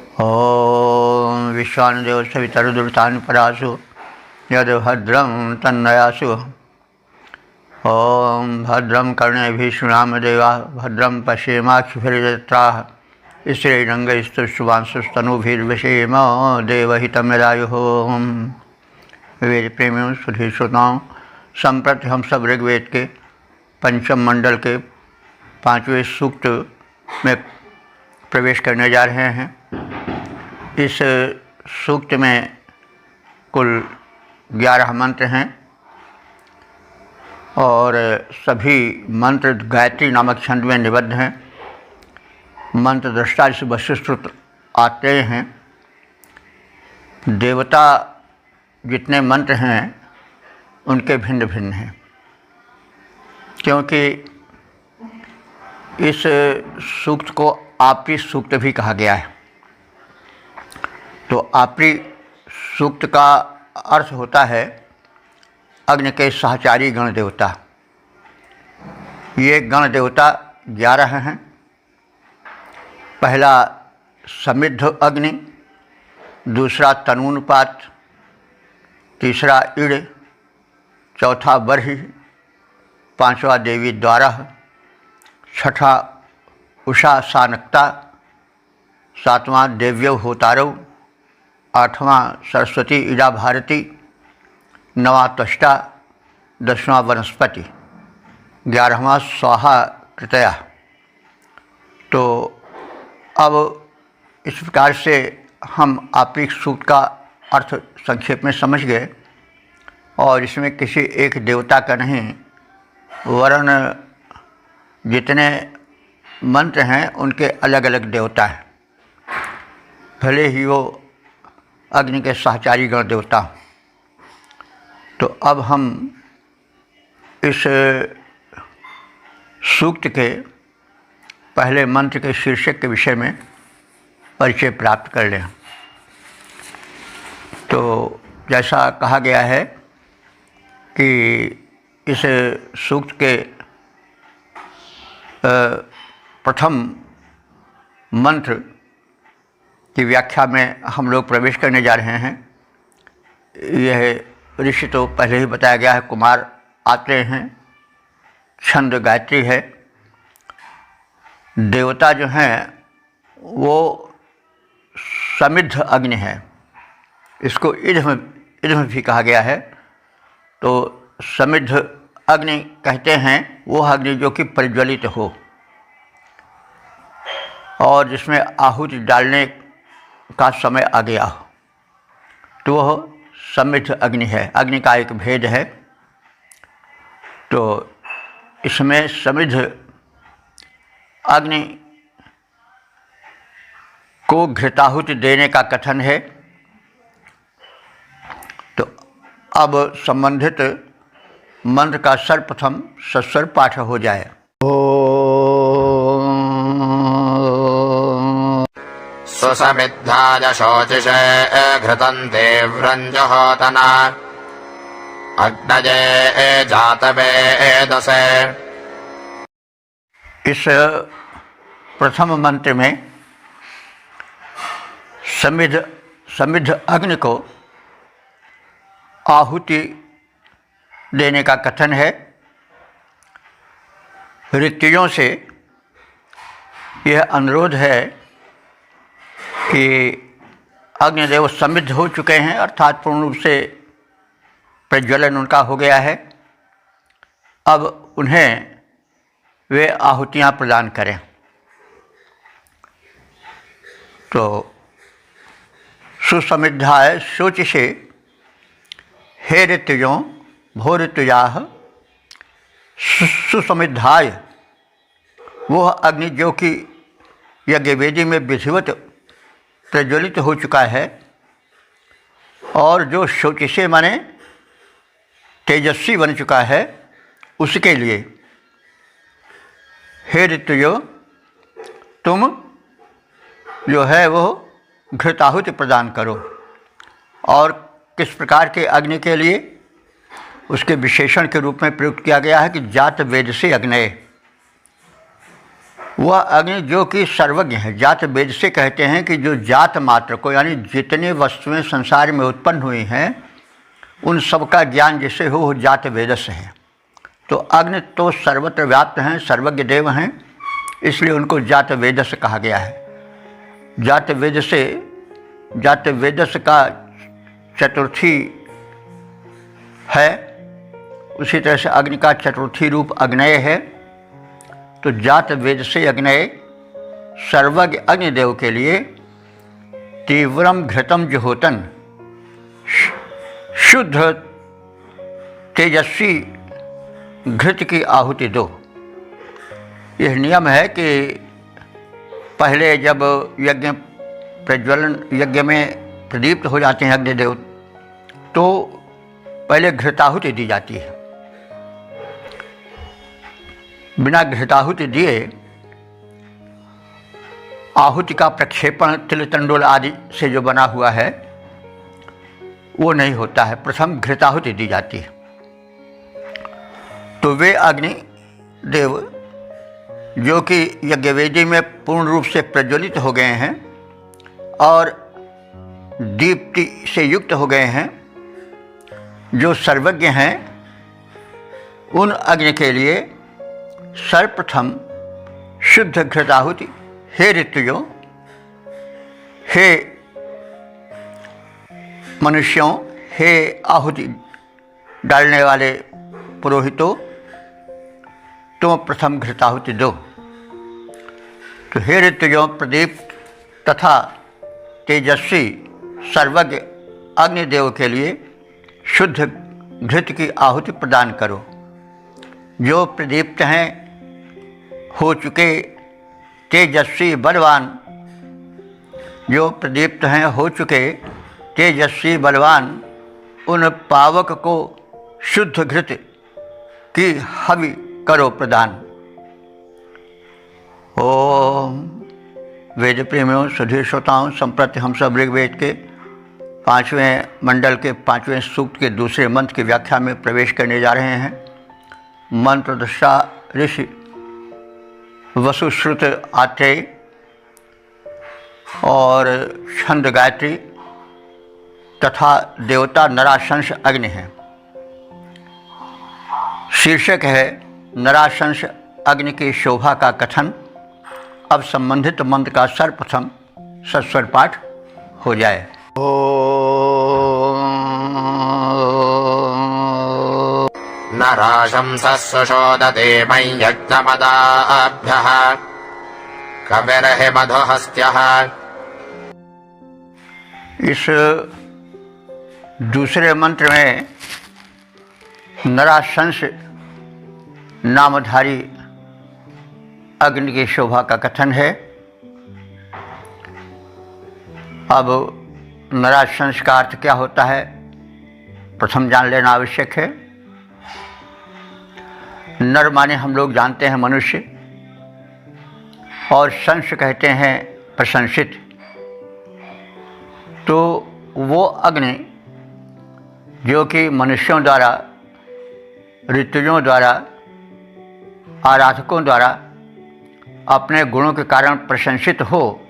ॐ विश्वानुदेव सवितरुदुर्तानुपरासु यद्भद्रं तन्नयासु। ॐ भद्रं कर्णेभिः शृणामदेवाः भद्रं पश्येमाक्षिभिर्यजत्राः स्त्रीरङ्गैस्तुष्टुवांसुस्तनूभिर्विषेम देवहितं यदायुः। वेद प्रेमियों सुधी श्रोताओं, संप्रति हम सब ऋग्वेद के पंचम मंडल के 5वें सूक्त में प्रवेश करने जा रहे हैं। इस सूक्त में कुल 11 मंत्र हैं और सभी मंत्र गायत्री नामक छंद में निबद्ध हैं। मंत्र दृष्टा से वस्तुश्रुत आते हैं। देवता जितने मंत्र हैं उनके भिन्न भिन्न हैं, क्योंकि इस सूक्त को आपरी सूक्त भी कहा गया है। तो आपरी सूक्त का अर्थ होता है अग्नि के सहचारी गण देवता। ये गण देवता 11 हैं। पहला समिद्ध अग्नि, दूसरा तनूनुपात, तीसरा इड़, चौथा बर्हि, पांचवा देवी द्वारा, छठा उषा सानकता, सातवां देव्यव होतारव, आठवां सरस्वती इड़ा भारती, नवा त्वष्टा, 10वां वनस्पति, 11वां स्वाहा कृतया। तो अब इस प्रकार से हम आपरी सूक्त का अर्थ संक्षेप में समझ गए और इसमें किसी एक देवता का नहीं, वरन जितने मंत्र हैं उनके अलग अलग देवता हैं, भले ही वो अग्नि के सहचारी गण देवता। तो अब हम इस सूक्त के पहले मंत्र के शीर्षक के विषय में परिचय प्राप्त कर लें। तो जैसा कहा गया है कि इस सूक्त के प्रथम मंत्र की व्याख्या में हम लोग प्रवेश करने जा रहे हैं। यह ऋषि तो पहले ही बताया गया है, कुमार आते हैं, छंद गायत्री है। देवता जो हैं वो समिद्ध अग्नि है, इसको इध्म भी कहा गया है। तो समिद्ध अग्नि कहते हैं वो अग्नि जो कि प्रज्वलित हो और जिसमें आहुति डालने का समय आ गया हो, तो वह समिद्ध अग्नि है। अग्नि का एक भेद है। तो इसमें समिद्ध अग्नि को घृताहुति देने का कथन है। तो अब संबंधित मंत्र का सर्वप्रथम सस्वर पाठ हो जाए। सुसमिद्धाय शोचिषे घृतं देव्रञ्जहोतना अग्नये जातवेदसे। इस प्रथम मंत्र में समिद्ध अग्नि को आहुति देने का कथन है। ऋतुओं से यह अनुरोध है कि अग्निदेव समिद्ध हो चुके हैं, अर्थात पूर्ण रूप से प्रज्वलन उनका हो गया है। अब उन्हें वे आहुतियाँ प्रदान करें। तो सुसमिद्धाय शोचिषे हे ऋतुजों भो ऋतुजाः सुसमिद्धाय, वह अग्नि जो कि यज्ञवेदी में विधिवत प्रज्वलित हो चुका है और जो शोचिषे माने तेजस्वी बन चुका है, उसके लिए हे ऋतुजो तुम जो है वो घृताहुति प्रदान करो। और किस प्रकार के अग्नि के लिए, उसके विशेषण के रूप में प्रयुक्त किया गया है कि जात वेद से अग्नय। वह अग्नि जो कि सर्वज्ञ है। जात वेद से कहते हैं कि जो जात मात्र को, यानी जितनी वस्तुएं संसार में उत्पन्न हुई हैं उन सब का ज्ञान जिसे हो वो जात वेद से है। तो अग्नि तो सर्वत्र व्याप्त हैं, सर्वज्ञ देव हैं, इसलिए उनको जात वेद से कहा गया है। जात वेद का चतुर्थी है, उसी तरह से अग्नि का चतुर्थी रूप अग्नेय है। तो जात वेद से अग्नेय सर्वज्ञ अग्निदेव के लिए तीव्रम घृतम जुहोतन, शुद्ध तेजस्वी घृत की आहुति दो। यह नियम है कि पहले जब यज्ञ प्रज्वलन यज्ञ में प्रदीप्त हो जाते हैं अग्निदेव, तो पहले घृताहुति दी जाती है। बिना घृताहुति दिए आहुति का प्रक्षेपण तिल तंडोल आदि से जो बना हुआ है वो नहीं होता है, प्रथम घृताहुति दी जाती है। तो वे अग्नि देव जो कि यज्ञवेदी में पूर्ण रूप से प्रज्वलित हो गए हैं और दीप्ति से युक्त हो गए हैं, जो सर्वज्ञ हैं, उन अग्नि के लिए सर्वप्रथम शुद्ध घृताहुति, हे ऋतुजों, हे मनुष्यों, हे आहुति डालने वाले पुरोहितों, तुम प्रथम घृताहुति दो। तो हे ऋतुजों, प्रदीप्त तथा तेजस्वी सर्वज्ञ अग्निदेव के लिए शुद्ध घृत की आहुति प्रदान करो। जो प्रदीप्त हैं, हो चुके तेजस्वी बलवान, जो प्रदीप्त हैं, हो चुके तेजस्वी बलवान, उन पावक को शुद्ध घृत की हवि करो प्रदान। ओम वेद प्रेमियों, सुधीर श्रोताओं, संप्रति हम सब ऋग्वेद के 5वें मंडल के 5वें सूक्त के दूसरे मंत्र की व्याख्या में प्रवेश करने जा रहे हैं। मंत्रदृष्टा ऋषि वसुश्रुत आत्रेय और छंद गायत्री तथा देवता नराशंस अग्नि हैं। शीर्षक है नराशंस अग्नि की शोभा का कथन। अब संबंधित मंत्र का सर्वप्रथम सस्वर पाठ हो जाए। नराशंसः सुषोदते मय्यज्ञमदाभ्यः कविर्हि मधुहस्त्यः। इस दूसरे मंत्र में नराशंस नामधारी अग्नि की शोभा का कथन है। अब नराशंस का अर्थ क्या होता है प्रथम जान लेना आवश्यक है। नर माने हम लोग जानते हैं मनुष्य, और शंस कहते हैं प्रशंसित। तो वो अग्नि जो कि मनुष्यों द्वारा, ऋतुजों द्वारा, आराधकों द्वारा अपने गुणों के कारण प्रशंसित हो,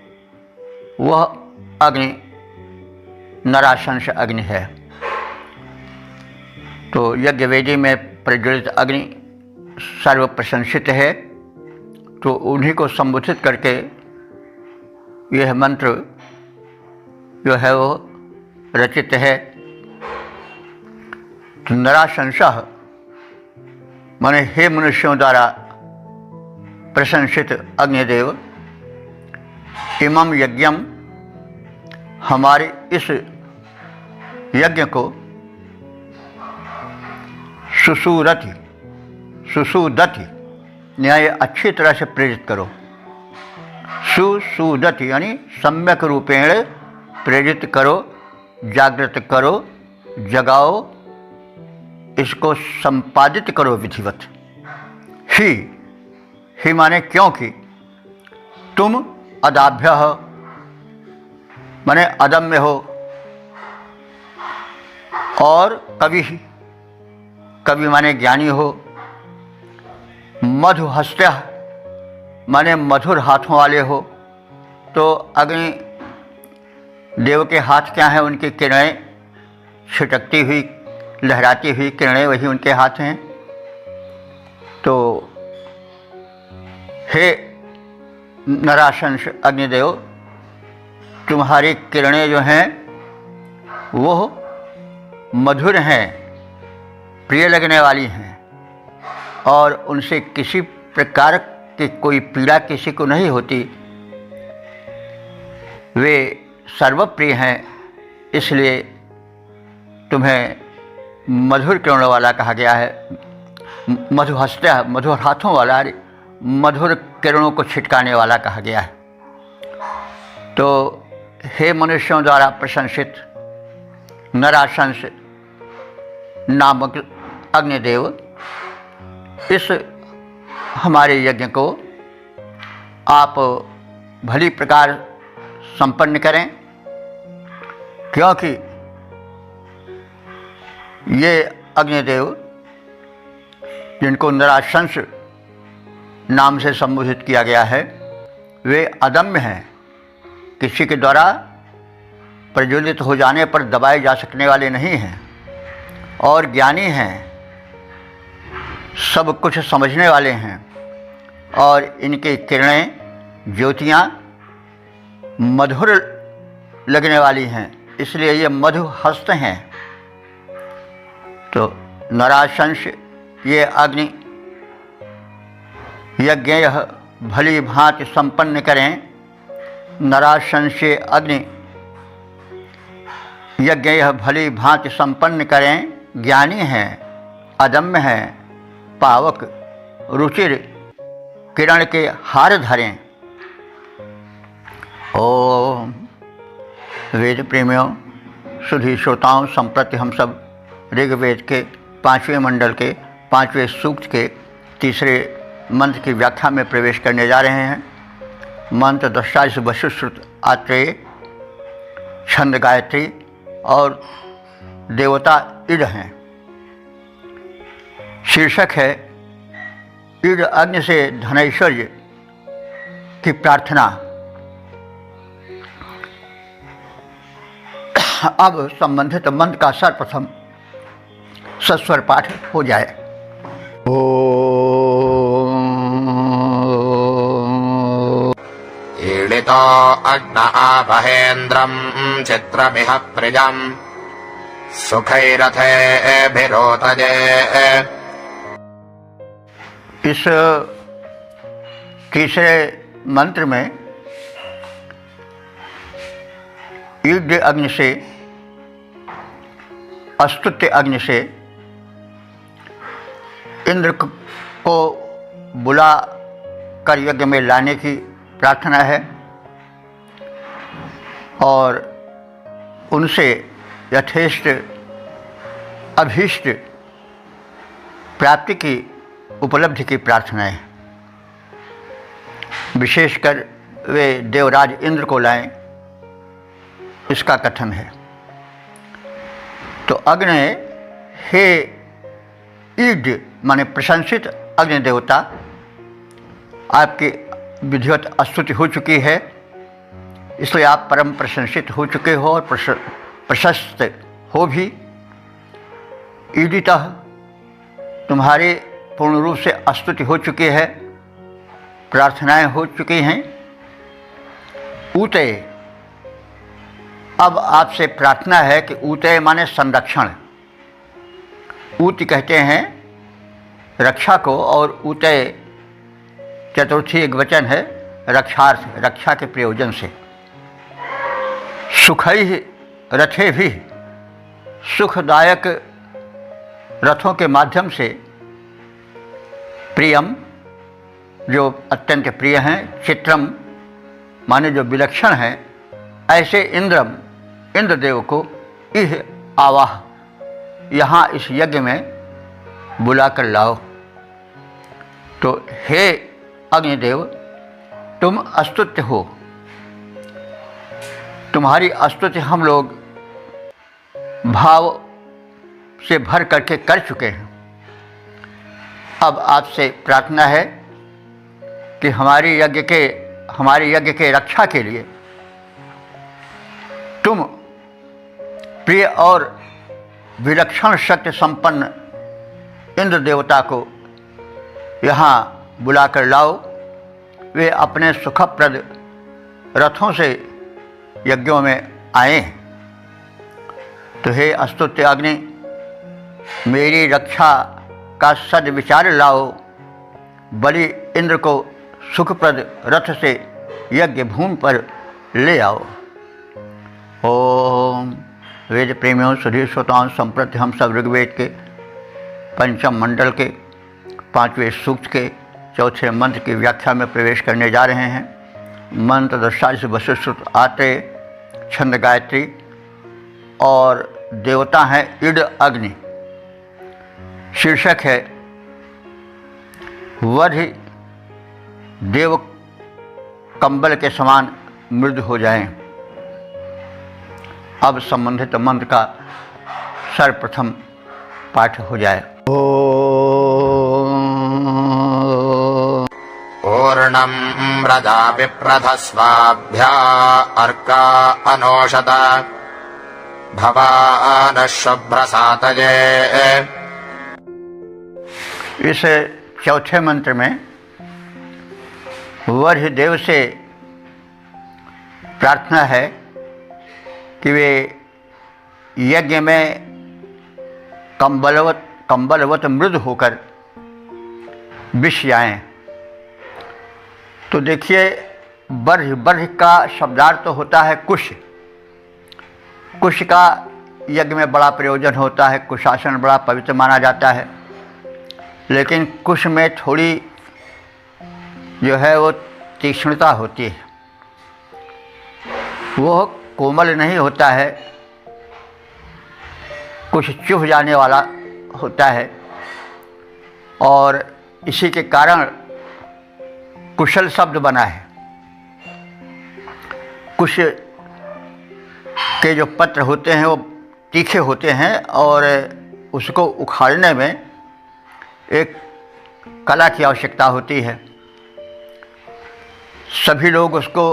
वह अग्नि नराशंस अग्नि है। तो यज्ञवेदी में प्रज्वलित अग्नि सर्व प्रशंसित है। तो उन्हीं को संबोधित करके यह मंत्र जो है वो रचित है। तो नराशंसः माने हे मनुष्यों द्वारा प्रशंसित अग्निदेव, इमं यज्ञम, हमारे इस यज्ञ को सुसूदति न्याय अच्छी तरह से प्रेरित करो। सुसूदति यानी सम्यक रूपेण प्रेरित करो, जागृत करो, जगाओ, इसको संपादित करो विधिवत। ही माने क्योंकि तुम अदाभ्य हो, माने अदम्य हो, और कवि माने ज्ञानी हो, मधुहस्त्य माने मधुर हाथों वाले हो। तो अग्नि देव के हाथ क्या हैं? उनकी किरणें, छिटकती हुई लहराती हुई किरणें, वही उनके हाथ हैं। तो हे नराशंस अग्निदेव, तुम्हारी किरणें जो हैं वो मधुर हैं, प्रिय लगने वाली हैं, और उनसे किसी प्रकार की कोई पीड़ा किसी को नहीं होती। वे सर्वप्रिय हैं, इसलिए तुम्हें मधुर किरणों वाला कहा गया है। मधुहस्ता, मधुर हाथों वाला, मधुर किरणों को छिटकाने वाला कहा गया है। तो हे मनुष्यों द्वारा प्रशंसित नराशंस नामक अग्निदेव, इस हमारे यज्ञ को आप भली प्रकार संपन्न करें, क्योंकि ये अग्निदेव जिनको नराशंस नाम से संबोधित किया गया है, वे अदम्य हैं, किसी के द्वारा प्रज्वलित हो जाने पर दबाए जा सकने वाले नहीं हैं, और ज्ञानी हैं, सब कुछ समझने वाले हैं, और इनकी किरणें, ज्योतियाँ मधुर लगने वाली हैं, इसलिए ये मधुहस्त हैं। तो नराशंस ये अग्नि यज्ञ यह भली भांति संपन्न करें। नराशंस अग्नि यज्ञ यह भली भांति संपन्न करें, ज्ञानी हैं, अदम्य हैं, पावक, रुचिर, किरण के हार धरें। ओम वेद प्रेमियों, सुधी श्रोताओं, संप्रति हम सब ऋग्वेद के 5वें मंडल के 5वें सूक्त के 3रे मंत्र की व्याख्या में प्रवेश करने जा रहे हैं। मंत्र दशाइश वशुश्रुत आत्रेय, छंद गायत्री और देवता इड हैं। शीर्षक है इड अग्नि से धनैश्वर्य की प्रार्थना। अब संबंधित मंत्र का सर्वप्रथम सस्वर पाठ हो जाए। ईडितो अग्न आवहेन्द्रं चित्रमिह प्रियं सुखैरथेभिरोतजे। इस तीसरे मंत्र में ईड अग्नि से, अस्तुत्य अग्नि से इंद्र को बुला कर यज्ञ में लाने की प्रार्थना है, और उनसे यथेष्ट अभीष्ट प्राप्ति की उपलब्धि की प्रार्थना है। विशेषकर वे देवराज इंद्र को लाएं, इसका कथन है। तो अग्नि, हे ईड माने प्रशंसित अग्नि देवता, आपकी विधिवत स्तुति हो चुकी है, इसलिए आप परम प्रशंसित हो चुके हो और प्रशस्त हो भी। ईडितः तुम्हारी पूर्ण रूप से स्तुति हो चुकी है, प्रार्थनाएं हो चुकी हैं। ऊते, अब आपसे प्रार्थना है कि ऊते माने संरक्षण। ऊत कहते हैं रक्षा को, और ऊते चतुर्थी एक वचन है रक्षार्थ, रक्षा के प्रयोजन से। सुखै रथे भी, सुखदायक रथों के माध्यम से, प्रियम जो अत्यंत प्रिय हैं, चित्रम माने जो विलक्षण हैं, ऐसे इंद्रम इंद्रदेव को इह आवाह यहाँ इस यज्ञ में बुलाकर लाओ। तो हे अग्निदेव, तुम अस्तुत्य हो, तुम्हारी स्तुति हम लोग भाव से भर करके कर चुके हैं। अब आपसे प्रार्थना है कि हमारे यज्ञ के रक्षा के लिए तुम प्रिय और विलक्षण शक्ति संपन्न इंद्र देवता को यहाँ बुलाकर लाओ। वे अपने सुखप्रद रथों से यज्ञों में आए। तो हे अस्तुत्य अग्नि, मेरी रक्षा का सद्विचार लाओ। बलि इंद्र को सुखप्रद रथ से यज्ञ भूमि पर ले आओ। ओम। वेद प्रेमियों, सुधीर श्रोताओं, संप्रति हम सब ऋग्वेद के पंचम मंडल के 5वें सूक्त के 4थे मंत्र की व्याख्या में प्रवेश करने जा रहे हैं। मंत्र दृष्टा से वशिष्ठ, आत्रेय, छंद गायत्री और देवता हैं इड अग्नि। शीर्षक है वध देव कंबल के समान मृदु हो जाएं। अब संबंधित मंत्र का सर्वप्रथम पाठ हो जाए। पूर्णं व्रजा विप्रथस्वाभ्या अर्का अनोषत भवानः शुभ्रसातये। इस चौथे मंत्र में वध देव से प्रार्थना है कि वे यज्ञ में कंबलवत मृदु होकर विष जाएं। तो देखिए, बर्ह का शब्दार्थ तो होता है कुश। कुश का यज्ञ में बड़ा प्रयोजन होता है। कुशासन बड़ा पवित्र माना जाता है, लेकिन कुश में थोड़ी जो है वो तीक्ष्णता होती है। वो कोमल नहीं होता है, कुछ चुभ जाने वाला होता है। और इसी के कारण कुशल शब्द बना है। कुश के जो पत्र होते हैं वो तीखे होते हैं और उसको उखाड़ने में एक कला की आवश्यकता होती है। सभी लोग उसको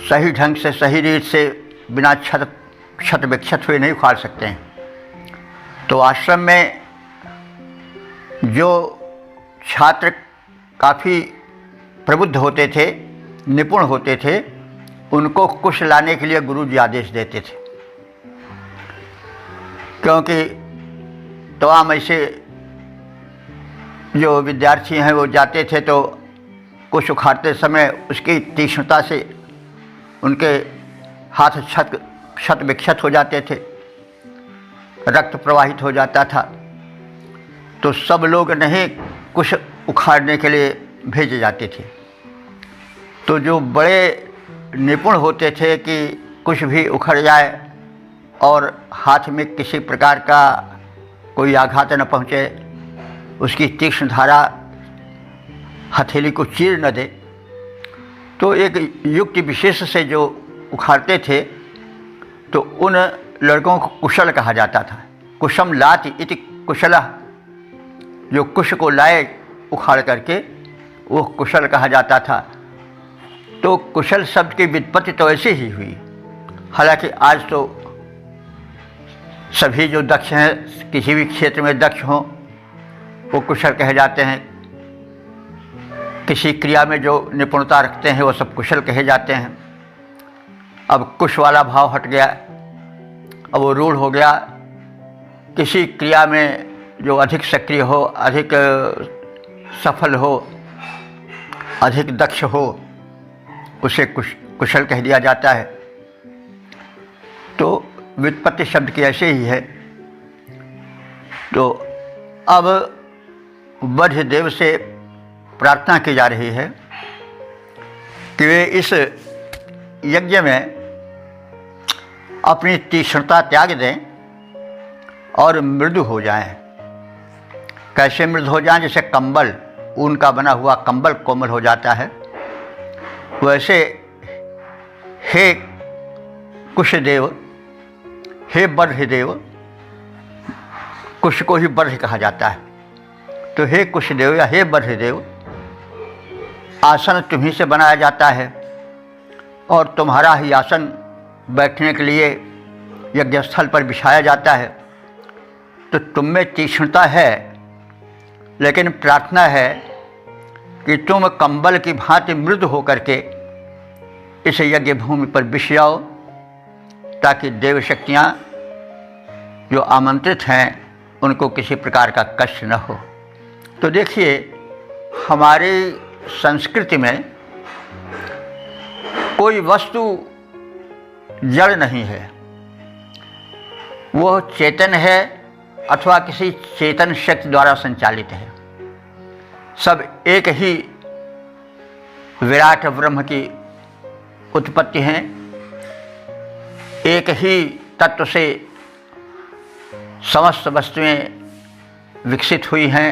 सही ढंग से, सही रीत से, बिना क्षत विक्षत हुए नहीं उखाड़ सकते हैं। तो आश्रम में जो छात्र काफ़ी प्रबुद्ध होते थे, निपुण होते थे, उनको कुश लाने के लिए गुरु जी आदेश देते थे। क्योंकि तमाम ऐसे जो विद्यार्थी हैं वो जाते थे तो कुश उखाड़ते समय उसकी तीक्ष्णता से उनके हाथ क्षत विक्षत हो जाते थे, रक्त प्रवाहित हो जाता था। तो सब लोग नहीं कुश उखाड़ने के लिए भेजे जाते थे। तो जो बड़े निपुण होते थे कि कुछ भी उखड़ जाए और हाथ में किसी प्रकार का कोई आघात न पहुँचे, उसकी तीक्ष्ण धारा हथेली को चीर न दे, तो एक युक्ति विशेष से जो उखाड़ते थे तो उन लड़कों को कुशल कहा जाता था। कुशम लाति इति कुशलः, जो कुश को लाए उखाड़ करके वो कुशल कहा जाता था। तो कुशल शब्द की व्युत्पत्ति तो ऐसे ही हुई। हालांकि आज तो सभी जो दक्ष हैं, किसी भी क्षेत्र में दक्ष हों, वो कुशल कहे जाते हैं। किसी क्रिया में जो निपुणता रखते हैं वो सब कुशल कहे जाते हैं। अब कुश वाला भाव हट गया, अब वो रूढ़ हो गया। किसी क्रिया में जो अधिक सक्रिय हो, अधिक सफल हो, अधिक दक्ष हो, उसे कुशल कह दिया जाता है। तो व्युत्पत्ति शब्द की ऐसे ही है। तो अब वध देव से प्रार्थना की जा रही है कि वे इस यज्ञ में अपनी तीक्ष्णता त्याग दें और मृदु हो जाएं। कैसे मृदु हो जाएं? जैसे कंबल, ऊन का बना हुआ कंबल कोमल हो जाता है, वैसे हे कुशदेव, हे बर्हदेव, कुश को ही बर्ह कहा जाता है। तो हे कुशदेव या हे बर्हदेव, आसन तुम्हीं से बनाया जाता है और तुम्हारा ही आसन बैठने के लिए यज्ञ स्थल पर बिछाया जाता है, तो तुम में तीक्ष्णता है, लेकिन प्रार्थना है कि तुम कंबल की भांति मृदु होकर के इस यज्ञ भूमि पर बिछ जाओ, ताकि देव शक्तियाँ जो आमंत्रित हैं उनको किसी प्रकार का कष्ट न हो। तो देखिए, हमारी संस्कृति में कोई वस्तु जड़ नहीं है, वो चेतन है अथवा किसी चेतन शक्ति द्वारा संचालित है। सब एक ही विराट ब्रह्म की उत्पत्ति हैं, एक ही तत्व से समस्त वस्तुएं विकसित हुई हैं।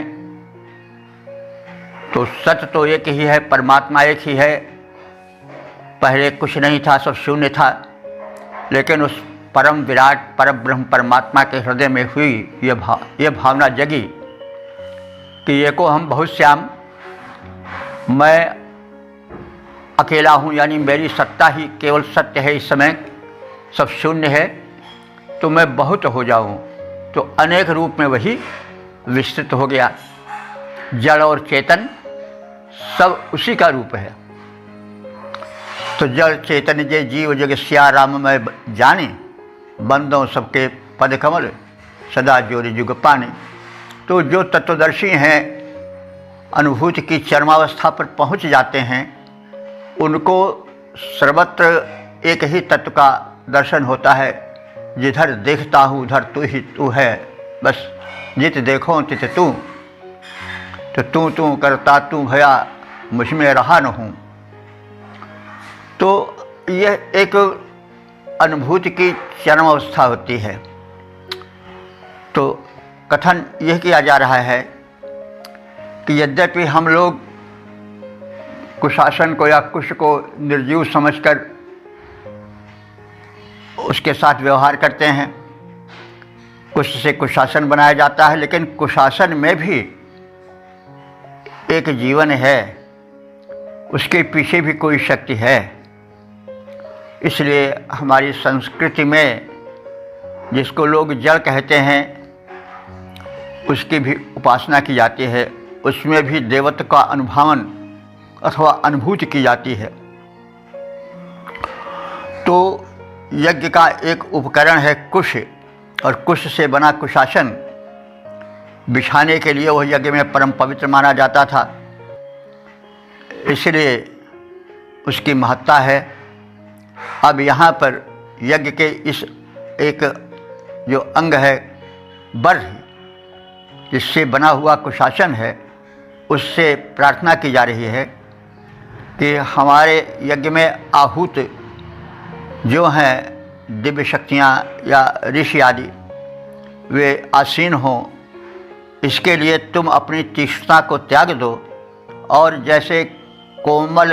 तो सत्य तो एक ही है, परमात्मा एक ही है। पहले कुछ नहीं था, सब शून्य था, लेकिन उस परम विराट परम ब्रह्म परमात्मा के हृदय में हुई ये भावना जगी कि एको हम बहुत श्याम, मैं अकेला हूँ, यानी मेरी सत्ता ही केवल सत्य है, इस समय सब शून्य है, तो मैं बहुत हो जाऊँ। तो अनेक रूप में वही विस्तृत हो गया। जड़ और चेतन सब उसी का रूप है। तो जड़ चेतन जे जीव जग सिया राम मैं जाने, बंदों सबके पद कमल सदा जोरी जुग पाने। तो जो तत्वदर्शी हैं, अनुभूति की चरमावस्था पर पहुंच जाते हैं, उनको सर्वत्र एक ही तत्व का दर्शन होता है। जिधर देखता हूँ उधर तू ही तू है, बस जित देखो तित तू, तो तू करता तू भया मुझ में रहा न हूँ। तो यह एक अनुभूति की चरम अवस्था होती है। तो कथन यह किया जा रहा है कि यद्यपि हम लोग कुशासन को या कुश को निर्जीव समझकर उसके साथ व्यवहार करते हैं, कुश से कुशासन बनाया जाता है, लेकिन कुशासन में भी एक जीवन है, उसके पीछे भी कोई शक्ति है। इसलिए हमारी संस्कृति में जिसको लोग जड़ कहते हैं, उसकी भी उपासना की जाती है, उसमें भी देवत्व का अनुभावन अथवा अनुभूति की जाती है। तो यज्ञ का एक उपकरण है कुश, और कुश से बना कुशासन बिछाने के लिए वह यज्ञ में परम पवित्र माना जाता था, इसलिए उसकी महत्ता है। अब यहाँ पर यज्ञ के इस एक जो अंग है बर्ह, जिससे बना हुआ कुशासन है, उससे प्रार्थना की जा रही है कि हमारे यज्ञ में आहूत जो हैं दिव्य शक्तियाँ या ऋषि आदि, वे आसीन हों। इसके लिए तुम अपनी तीक्ष्णता को त्याग दो, और जैसे कोमल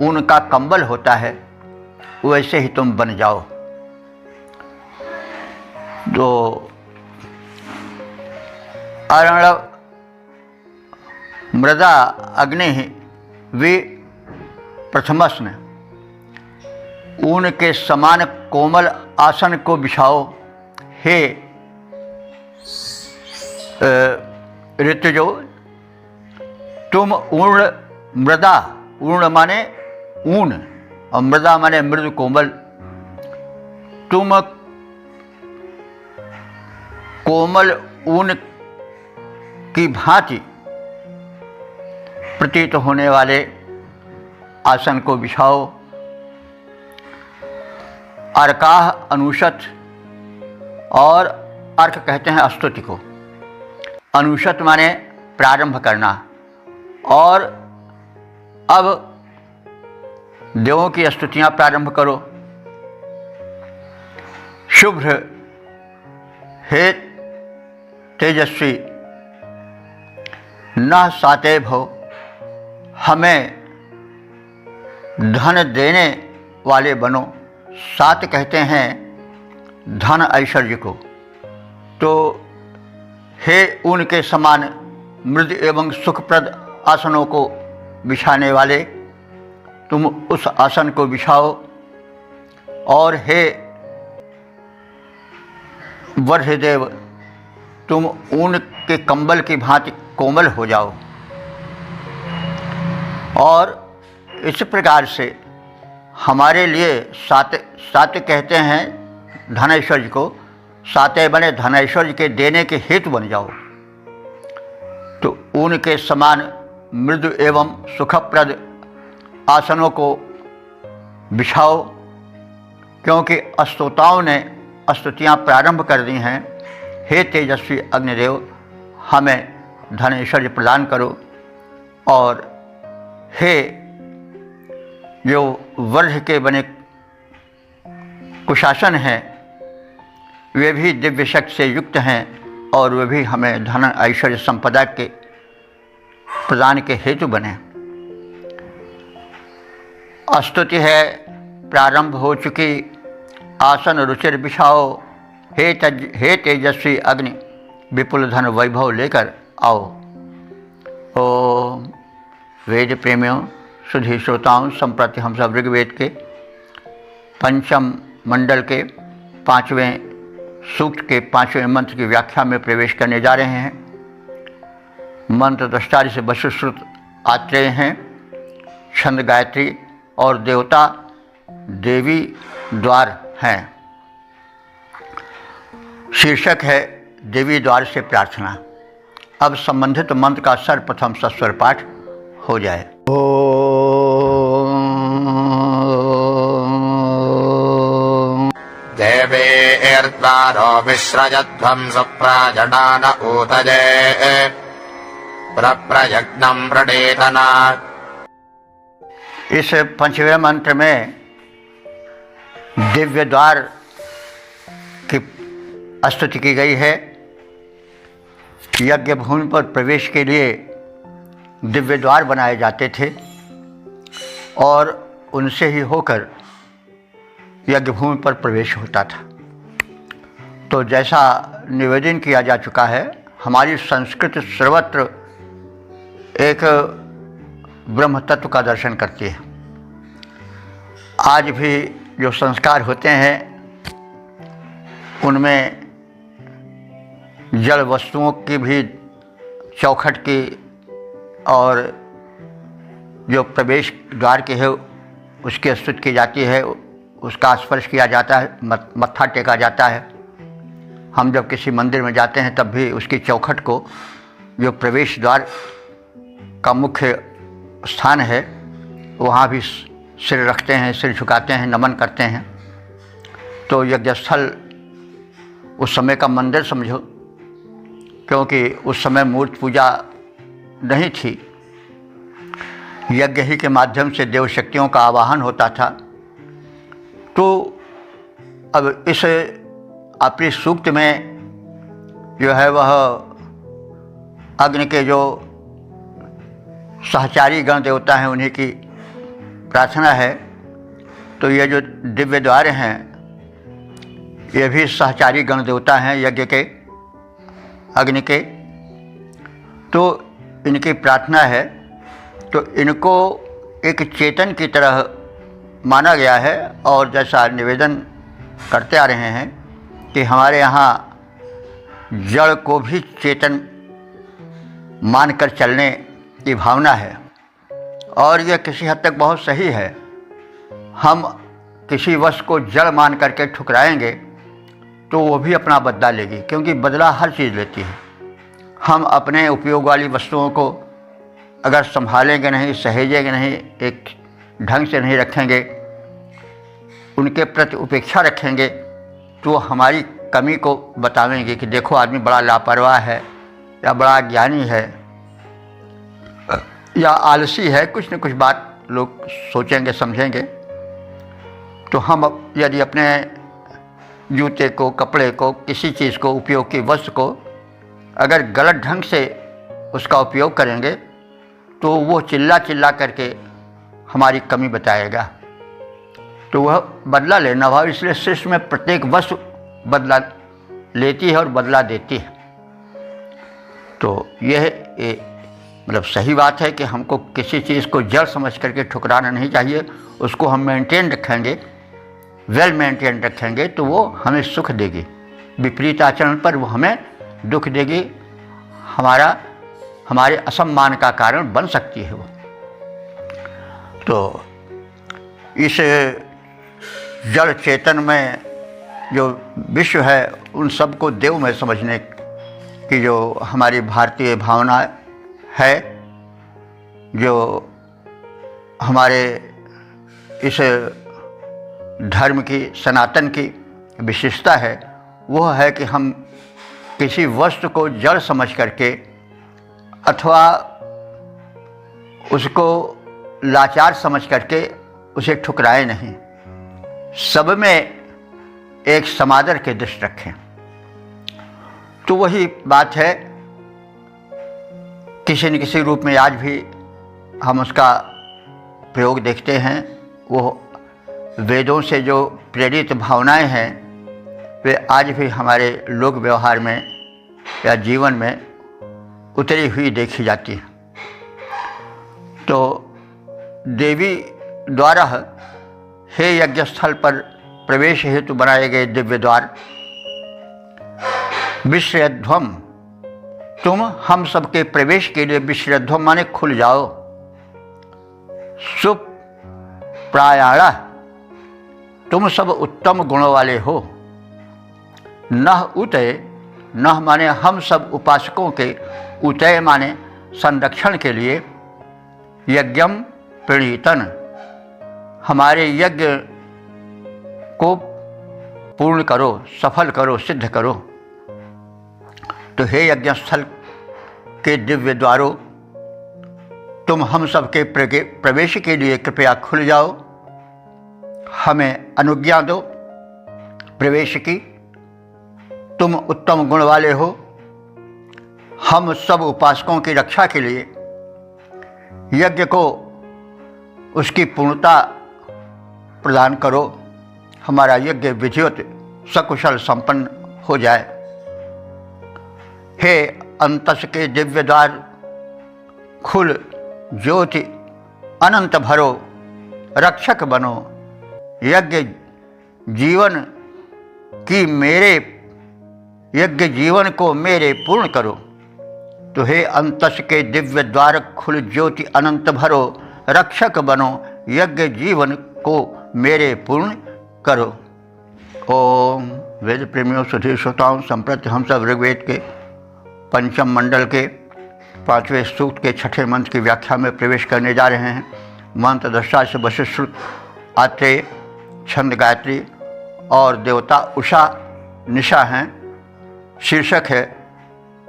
ऊन का कंबल होता है वैसे ही तुम बन जाओ। तो अरणव मृदा अग्नि वे प्रथमस्न, ऊन के समान कोमल आसन को बिछाओ हे ऋतुजो। तुम ऊर्ण मृदा, ऊर्ण माने ऊन और मृदा माने मृदु कोमल, तुम कोमल ऊन की भांति प्रतीत होने वाले आसन को बिछाओ। अर्काह अनुषत, और अर्क कहते हैं स्तुति को, अनुषत माने प्रारंभ करना। और अब देवों की स्तुतियाँ प्रारंभ करो। शुभ्र हे तेजस्वी न साते भो, हमें धन देने वाले बनो। सात कहते हैं धन ऐश्वर्य को। तो हे ऊन के समान मृद एवं सुखप्रद आसनों को बिछाने वाले, तुम उस आसन को बिछाओ और हे वज्रदेव, तुम ऊन के कंबल की भांति कोमल हो जाओ। और इस प्रकार से हमारे लिए सात्य कहते हैं धनैश्वर्य को, सात्य बने धनैश्वर्य के देने के हेतु बन जाओ। तो ऊन के समान मृदु एवं सुखप्रद आसनों को बिछाओ, क्योंकि स्तोताओं ने स्तुतियाँ प्रारंभ कर दी हैं। हे तेजस्वी अग्निदेव, हमें धनैश्वर्य प्रदान करो। और हे जो वज्र के बने कुशासन हैं, वे भी दिव्य शक्ति से युक्त हैं और वे भी हमें धन ऐश्वर्य संपदा के प्रदान के हेतु बने। स्तुति है प्रारंभ हो चुकी, आसन रुचिर बिछाओ। हे तेजस्वी अग्नि, विपुल धन वैभव लेकर आओ। ओम। वेद प्रेमियों, सुधी श्रोताओं, संप्रति हम सब ऋग्वेद के पंचम मंडल के 5वें सूक्त के 5वें मंत्र की व्याख्या में प्रवेश करने जा रहे हैं। मंत्र दृष्टारि से वसुश्रुत आत्रेय हैं, छंद गायत्री और देवता देवी द्वार हैं। शीर्षक है देवी द्वार से प्रार्थना। अब संबंधित मंत्र का सर्वप्रथम सस्वर पाठ हो जाए। देवेर्द्वारो विसृजध्वं सुप्राजडान ऊतये प्रप्रयज्ञं प्रणेतना। इस 5वें मंत्र में दिव्य द्वार की स्तुति की गई है। यज्ञ भूमि पर प्रवेश के लिए दिव्य द्वार बनाए जाते थे और उनसे ही होकर यज्ञ भूमि पर प्रवेश होता था। तो जैसा निवेदन किया जा चुका है, हमारी संस्कृति सर्वत्र एक ब्रह्म तत्व का दर्शन करती है। आज भी जो संस्कार होते हैं उनमें जड़ वस्तुओं की भी चौखट की और जो प्रवेश द्वार की है उसकी स्तुति की जाती है, उसका स्पर्श किया जाता है, मत्था टेका जाता है। हम जब किसी मंदिर में जाते हैं तब भी उसकी चौखट को, जो प्रवेश द्वार का मुख्य स्थान है, वहाँ भी सिर रखते हैं, सिर झुकाते हैं, नमन करते हैं। तो यज्ञस्थल उस समय का मंदिर समझो, क्योंकि उस समय मूर्ति पूजा नहीं थी। यज्ञ ही के माध्यम से देव शक्तियों का आवाहन होता था। तो अब इस अपने सूक्त में जो है वह अग्नि के जो सहचारी गण देवता हैं उन्हीं की प्रार्थना है। तो ये जो दिव्य द्वार हैं ये भी सहचारी गण देवता हैं यज्ञ के, अग्नि के। तो इनकी प्रार्थना है। तो इनको एक चेतन की तरह माना गया है और जैसा निवेदन करते आ रहे हैं कि हमारे यहाँ जड़ को भी चेतन मानकर चलने की भावना है और यह किसी हद तक बहुत सही है। हम किसी वस्तु को जड़ मान करके ठुकराएंगे तो वो भी अपना बदला लेगी, क्योंकि बदला हर चीज़ लेती है। हम अपने उपयोग वाली वस्तुओं को अगर संभालेंगे नहीं, सहेजेंगे नहीं, एक ढंग से नहीं रखेंगे, उनके प्रति उपेक्षा रखेंगे, तो हमारी कमी को बतावेंगे कि देखो आदमी बड़ा लापरवाह है या बड़ा ज्ञानी है या आलसी है, कुछ न कुछ बात लोग सोचेंगे, समझेंगे। तो हम यदि अपने जूते को, कपड़े को, किसी चीज़ को, उपयोग की वस्तु को अगर गलत ढंग से उसका उपयोग करेंगे तो वो चिल्ला चिल्ला करके हमारी कमी बताएगा। तो वह बदला लेना भाव, इसलिए सृष्टि में प्रत्येक वस्तु बदला लेती है और बदला देती है। तो यह मतलब सही बात है कि हमको किसी चीज़ को जड़ समझ करके ठुकराना नहीं चाहिए। उसको हम मेंटेन रखेंगे, वेल मेंटेन रखेंगे तो वो हमें सुख देगी। विपरीत आचरण पर वो हमें दुख देगी, हमारे असम्मान का कारण बन सकती है वो। तो इस जड़ चेतन में जो विश्व है उन सबको देव में समझने की जो हमारी भारतीय भावना है, जो हमारे इस धर्म की, सनातन की विशेषता है, वह है कि हम किसी वस्तु को जड़ समझ करके अथवा उसको लाचार समझ करके उसे ठुकराए नहीं, सब में एक समादर के दृष्टि रखें। तो वही बात है, किसी न किसी रूप में आज भी हम उसका प्रयोग देखते हैं। वो वेदों से जो प्रेरित भावनाएं हैं वे आज भी हमारे लोक व्यवहार में या जीवन में उतरी हुई देखी जाती हैं। तो देवी द्वारा हे यज्ञ स्थल पर प्रवेश हेतु बनाए गए दिव्य द्वार विश्रयध्वम, तुम हम सबके प्रवेश के लिए विश्रयध्वम माने खुल जाओ। सुप्रायाणा, तुम सब उत्तम गुणों वाले हो। नह उतय, नह माने हम सब उपासकों के, उतय माने संरक्षण के लिए, यज्ञम प्रणीतन, हमारे यज्ञ को पूर्ण करो, सफल करो, सिद्ध करो। तो हे यज्ञ स्थल के दिव्य द्वारों, तुम हम सबके प्रवेश के लिए कृपया खुल जाओ, हमें अनुज्ञा दो प्रवेश की। तुम उत्तम गुण वाले हो, हम सब उपासकों की रक्षा के लिए यज्ञ को उसकी पूर्णता प्रदान करो, हमारा यज्ञ विधिवत सकुशल संपन्न हो जाए। हे अंतस के दिव्य द्वार, खुल ज्योति अनंत भरो, रक्षक बनो, यज्ञ जीवन की मेरे यज्ञ जीवन को मेरे पूर्ण करो। तो हे अंतस के दिव्य द्वार, खुल ज्योति अनंत भरो, रक्षक बनो, यज्ञ जीवन को मेरे पूर्ण करो। ओम। वेद प्रेमियों, सुधीर श्रोताओं, संप्रति हम सब ऋग्वेद के पंचम मंडल के 5वें सूक्त के 6ठे मंत्र की व्याख्या में प्रवेश करने जा रहे हैं। मंत्र दृष्टा से वशिष्ठ, आत्रेय, छंद गायत्री और देवता उषा निशा हैं। शीर्षक है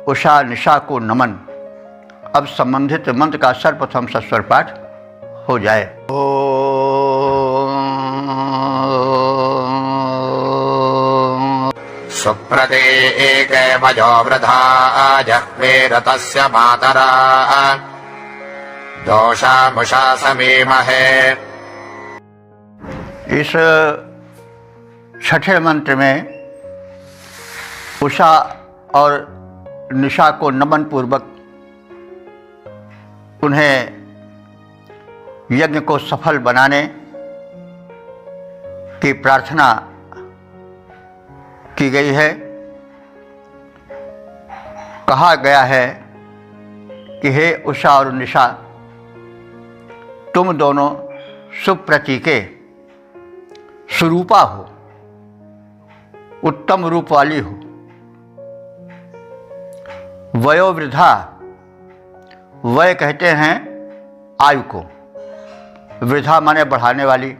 उषा निशा को नमन। अब संबंधित मंत्र का सर्वप्रथम सस्वर पाठ हो जाए। सुप्रतीके मजो वृधा जह्वे रतस्य मातरा दोषामुषा समीमहे। इस छठे मंत्र में उषा और निशा को नमन पूर्वक उन्हें यज्ञ को सफल बनाने की प्रार्थना की गई है। कहा गया है कि हे उषा और निशा, तुम दोनों सुप्रतीके, सुरूपा हो, उत्तम रूप वाली हो। वयोवृद्धा, वय कहते हैं आयु को, वृद्धा माने बढ़ाने वाली,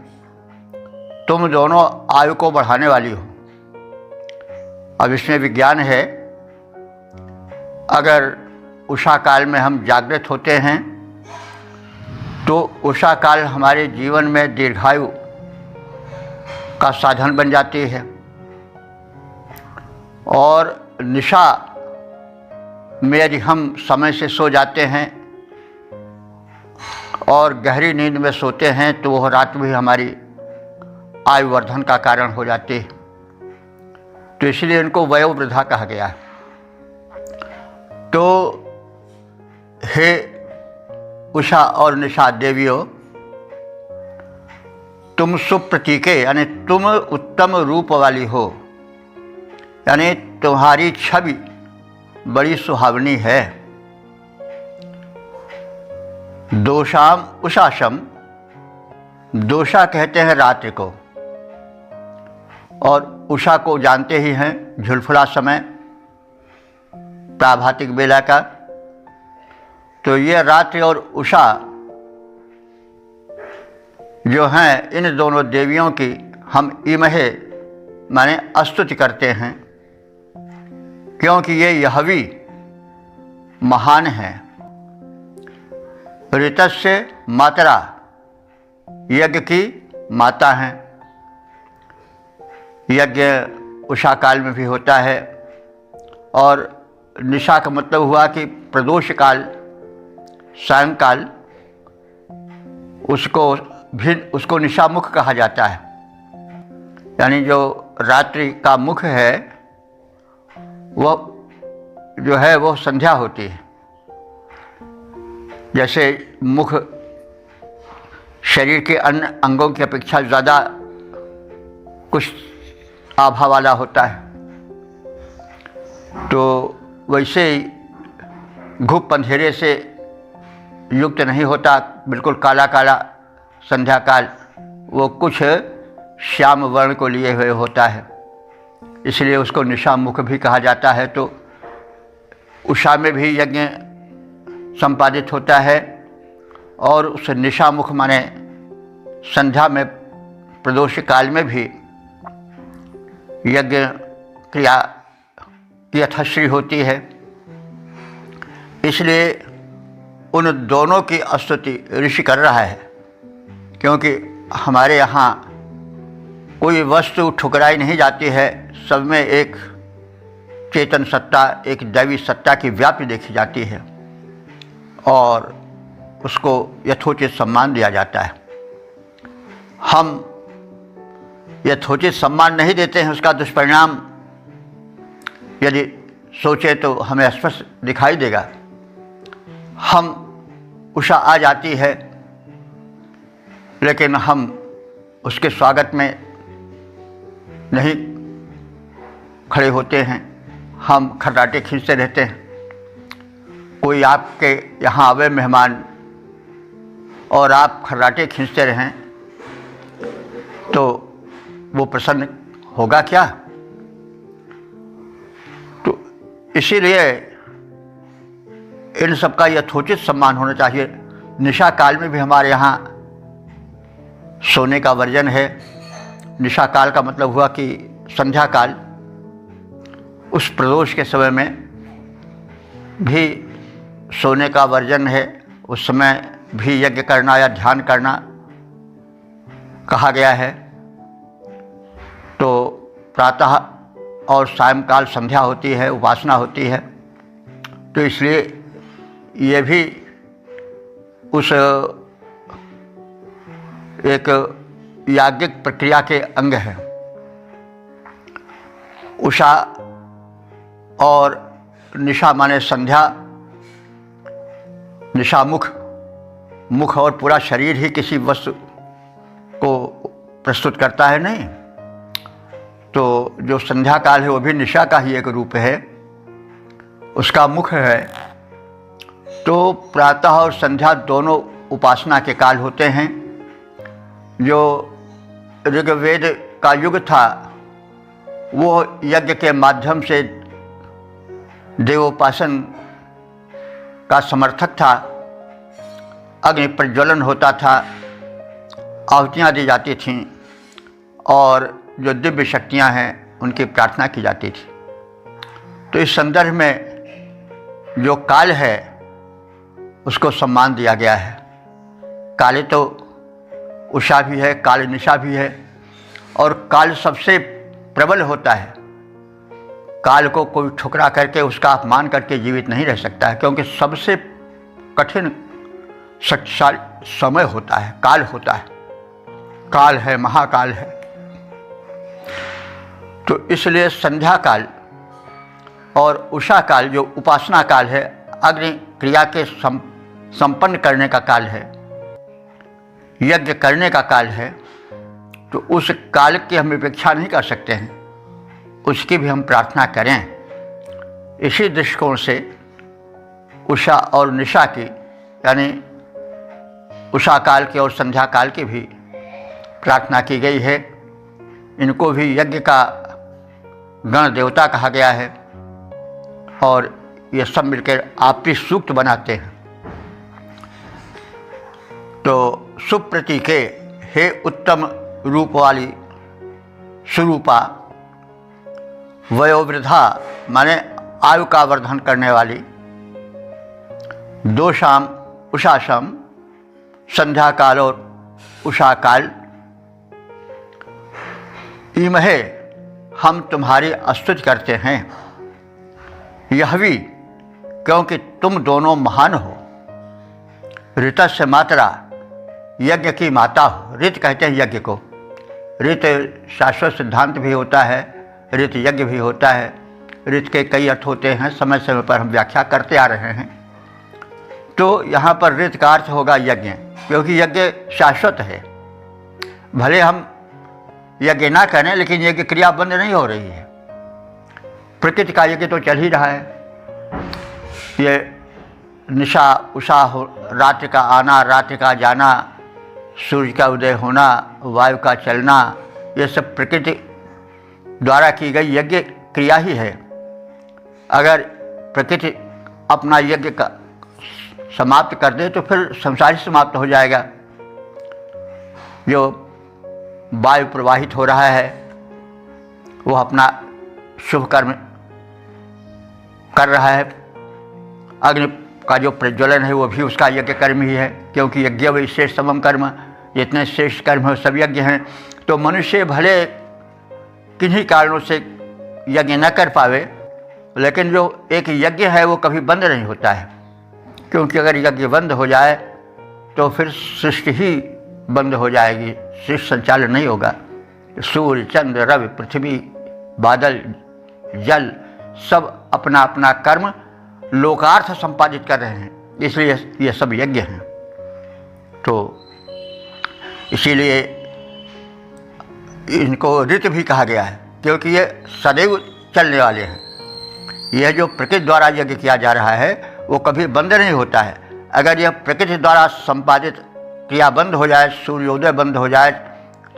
तुम दोनों आयु को बढ़ाने वाली हो। अब इसमें विज्ञान है, अगर उषा काल में हम जागृत होते हैं तो उषा काल हमारे जीवन में दीर्घायु का साधन बन जाती है, और निशा में यदि हम समय से सो जाते हैं और गहरी नींद में सोते हैं तो वह रात भी हमारी आयु वर्धन का कारण हो जाती है। तो इसलिए इनको वयोवृद्धा कहा गया है। तो हे उषा और निशा देवियों, तुम सुप्रतीके यानी तुम उत्तम रूप वाली हो, यानी तुम्हारी छवि बड़ी सुहावनी है। दोषाम उषाशम, दोषा कहते हैं रात्रि को, और उषा को जानते ही हैं झुलफुला समय, प्राभातिक बेला का। तो ये रात्रि और उषा जो हैं, इन दोनों देवियों की हम इमहे माने स्तुति करते हैं, क्योंकि ये यहवी महान हैं। ऋतस्य मातरा, यज्ञ की माता हैं। यज्ञ उषा काल में भी होता है, और निशा का मतलब हुआ कि प्रदोष काल, सायंकाल, उसको निशा मुख कहा जाता है। यानी जो रात्रि का मुख है वो संध्या होती है। जैसे मुख शरीर के अन्य अंगों की अपेक्षा ज़्यादा कुछ आभा वाला होता है, तो वैसे ही घुप अंधेरे से युक्त नहीं होता, बिल्कुल काला काला संध्या काल, वो कुछ श्याम वर्ण को लिए हुए होता है, इसलिए उसको निशा मुख भी कहा जाता है। तो उषा में भी यज्ञ संपादित होता है, और उस निशा मुख माने संध्या में प्रदोष काल में भी यज्ञ क्रिया की यथाश्री होती है। इसलिए उन दोनों की स्तुति ऋषि कर रहा है, क्योंकि हमारे यहाँ कोई वस्तु ठुकराई नहीं जाती है, सब में एक चेतन सत्ता, एक दैवी सत्ता की व्याप्ति देखी जाती है, और उसको यथोचित सम्मान दिया जाता है। हम यथोचित सम्मान नहीं देते हैं, उसका दुष्परिणाम यदि सोचे तो हमें स्पष्ट दिखाई देगा। हम उषा आ जाती है, लेकिन हम उसके स्वागत में नहीं खड़े होते हैं, हम खर्राटे खींचते रहते हैं। कोई आपके यहाँ आवे मेहमान और आप खर्राटे खींचते रहें तो वो प्रसन्न होगा क्या? तो इसीलिए इन सब का यथोचित सम्मान होना चाहिए। निशा काल में भी हमारे यहाँ सोने का वर्जन है। निशा काल का मतलब हुआ कि संध्या काल, उस प्रदोष के समय में भी सोने का वर्जन है। उस समय भी यज्ञ करना या ध्यान करना कहा गया है। तो प्रातः और सायंकाल संध्या होती है, उपासना होती है, तो इसलिए ये भी उस एक याज्ञिक प्रक्रिया के अंग है। उषा और निशा माने संध्या, निशा मुख, मुख और पूरा शरीर ही किसी वस्तु को प्रस्तुत करता है नहीं, तो जो संध्या काल है वो भी निशा का ही एक रूप है, उसका मुख है। तो प्रातः और संध्या दोनों उपासना के काल होते हैं। जो ऋग्वेद का युग था वो यज्ञ के माध्यम से देवोपासन का समर्थक था। अग्नि प्रज्वलन होता था, आहुतियाँ दी जाती थीं, और जो दिव्य शक्तियाँ हैं उनकी प्रार्थना की जाती थी। तो इस संदर्भ में जो काल है उसको सम्मान दिया गया है। काले तो उषा भी है, काल निशा भी है, और काल सबसे प्रबल होता है। काल को कोई ठुकरा करके उसका अपमान करके जीवित नहीं रह सकता है, क्योंकि सबसे कठिन शक्तिशाली समय होता है, काल होता है। काल है, महाकाल है। तो इसलिए संध्या काल और उषा काल जो उपासना काल है, अग्नि क्रिया के संपन्न करने का काल है, यज्ञ करने का काल है, तो उस काल की हम अपेक्षा नहीं कर सकते हैं, उसकी भी हम प्रार्थना करें। इसी दृष्टिकोण से उषा और निशा की, यानी उषा काल की और संध्या काल की भी प्रार्थना की गई है। इनको भी यज्ञ का गण देवता कहा गया है और ये सब मिलकर आपसी सूक्त बनाते हैं। तो सुप्रतीके, हे उत्तम रूप वाली स्वरूपा, वयोवृद्धा माने आयु का वर्धन करने वाली, दोषाम उषासम, संध्या काल और उषा काल, इमहे हम तुम्हारी स्तुति करते हैं। यह भी क्योंकि तुम दोनों महान हो। ऋतस्य मात्रा, यज्ञ की माता हो। ऋत कहते हैं यज्ञ को। ऋत शाश्वत सिद्धांत भी होता है, ऋत यज्ञ भी होता है। ऋत के कई अर्थ होते हैं, समय समय पर हम व्याख्या करते आ रहे हैं। तो यहाँ पर ऋत का अर्थ होगा यज्ञ, क्योंकि यज्ञ शाश्वत है। भले हम यज्ञ ना करें, लेकिन यज्ञ क्रिया बंद नहीं हो रही है। प्रकृति का यज्ञ तो चल ही रहा है। ये निशा उषा हो, रात्रि का आना, रात्रि का जाना, सूर्य का उदय होना, वायु का चलना, ये सब प्रकृति द्वारा की गई यज्ञ क्रिया ही है। अगर प्रकृति अपना यज्ञ का समाप्त कर दे तो फिर संसार ही समाप्त हो जाएगा। जो वायु प्रवाहित हो रहा है वो अपना शुभ कर्म कर रहा है। अग्नि का जो प्रज्वलन है वो भी उसका यज्ञ कर्म ही है, क्योंकि यज्ञ व श्रेष्ठ समम कर्म, जितने श्रेष्ठ कर्म है सब यज्ञ हैं। तो मनुष्य भले किन्हीं कारणों से यज्ञ न कर पावे, लेकिन जो एक यज्ञ है वो कभी बंद नहीं होता है, क्योंकि अगर यज्ञ बंद हो जाए तो फिर सृष्टि ही बंद हो जाएगी, सृष्टि संचालन नहीं होगा। सूर्य, चंद्र, रवि, पृथ्वी, बादल, जल सब अपना अपना कर्म लोकार्थ संपादित कर रहे हैं, इसलिए ये सब यज्ञ हैं। तो इसीलिए इनको ऋत भी कहा गया है, क्योंकि ये सदैव चलने वाले हैं। यह जो प्रकृति द्वारा यज्ञ किया जा रहा है वो कभी बंद नहीं होता है। अगर यह प्रकृति द्वारा संपादित क्रिया बंद हो जाए, सूर्योदय बंद हो जाए,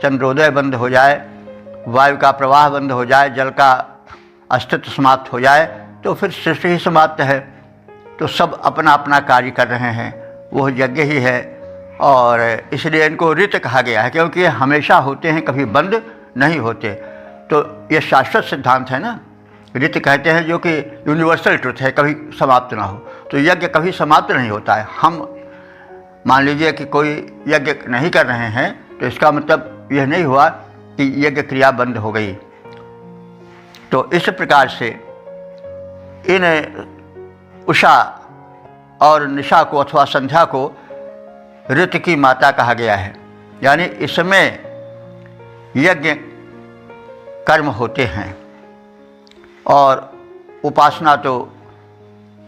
चंद्रोदय बंद हो जाए, वायु का प्रवाह बंद हो जाए, जल का अस्तित्व समाप्त हो जाए, तो फिर सृष्टि ही समाप्त है। तो सब अपना अपना कार्य कर रहे हैं, वह यज्ञ ही है। और इसलिए इनको ऋत कहा गया है, क्योंकि ये हमेशा होते हैं, कभी बंद नहीं होते। तो ये शाश्वत सिद्धांत है ना, ऋत कहते हैं, जो कि यूनिवर्सल ट्रुथ है, कभी समाप्त ना हो। तो यज्ञ कभी समाप्त नहीं होता है। हम मान लीजिए कि कोई यज्ञ नहीं कर रहे हैं, तो इसका मतलब यह नहीं हुआ कि यज्ञ क्रिया बंद हो गई। तो इस प्रकार से इन उषा और निशा को अथवा संध्या को ऋत की माता कहा गया है, यानी इसमें यज्ञ कर्म होते हैं। और उपासना तो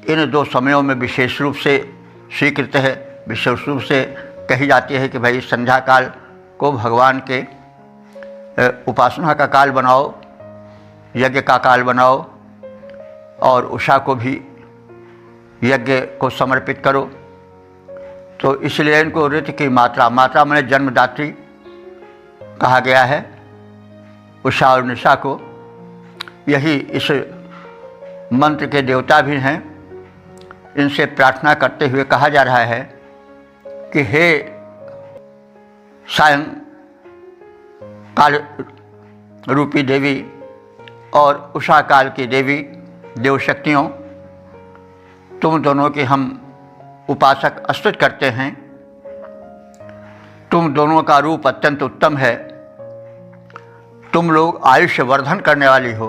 इन दो समयों में विशेष रूप से स्वीकृत है, विशेष रूप से कही जाती है कि भाई संध्या काल को भगवान के उपासना का काल बनाओ, यज्ञ का काल बनाओ, और उषा को भी यज्ञ को समर्पित करो। तो इसलिए इनको ऋत की मात्रा, मात्रा माने जन्मदात्री कहा गया है उषा और निशा को। यही इस मंत्र के देवता भी हैं। इनसे प्रार्थना करते हुए कहा जा रहा है कि हे सायं काल रूपी देवी और उषा काल की देवी देवशक्तियों, तुम दोनों के हम उपासक स्तुति करते हैं। तुम दोनों का रूप अत्यंत उत्तम है। तुम लोग आयुष्य वर्धन करने वाली हो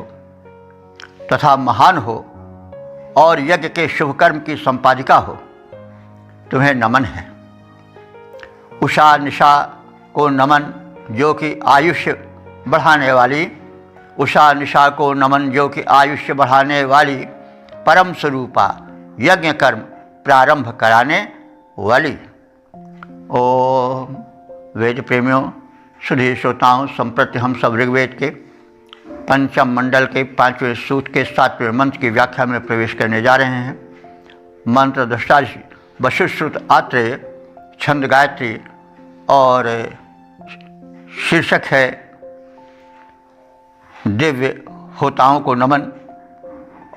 तथा महान हो और यज्ञ के शुभ कर्म की संपादिका हो। तुम्हें नमन है। उषा निशा को नमन, जो कि आयुष्य बढ़ाने वाली, उषा निशा को नमन, जो कि आयुष्य बढ़ाने वाली परम स्वरूपा, यज्ञ कर्म प्रारंभ कराने वाली। ओम वेद प्रेमियों, सुधी श्रोताओं, संप्रति हम सब ऋग्वेद के पंचम मंडल के 5वें सूक्त के 7वें मंत्र की व्याख्या में प्रवेश करने जा रहे हैं। मंत्र दृष्टा वशिष्ठ आत्रेय, छंद गायत्री और शीर्षक है दिव्य होताओं को नमन,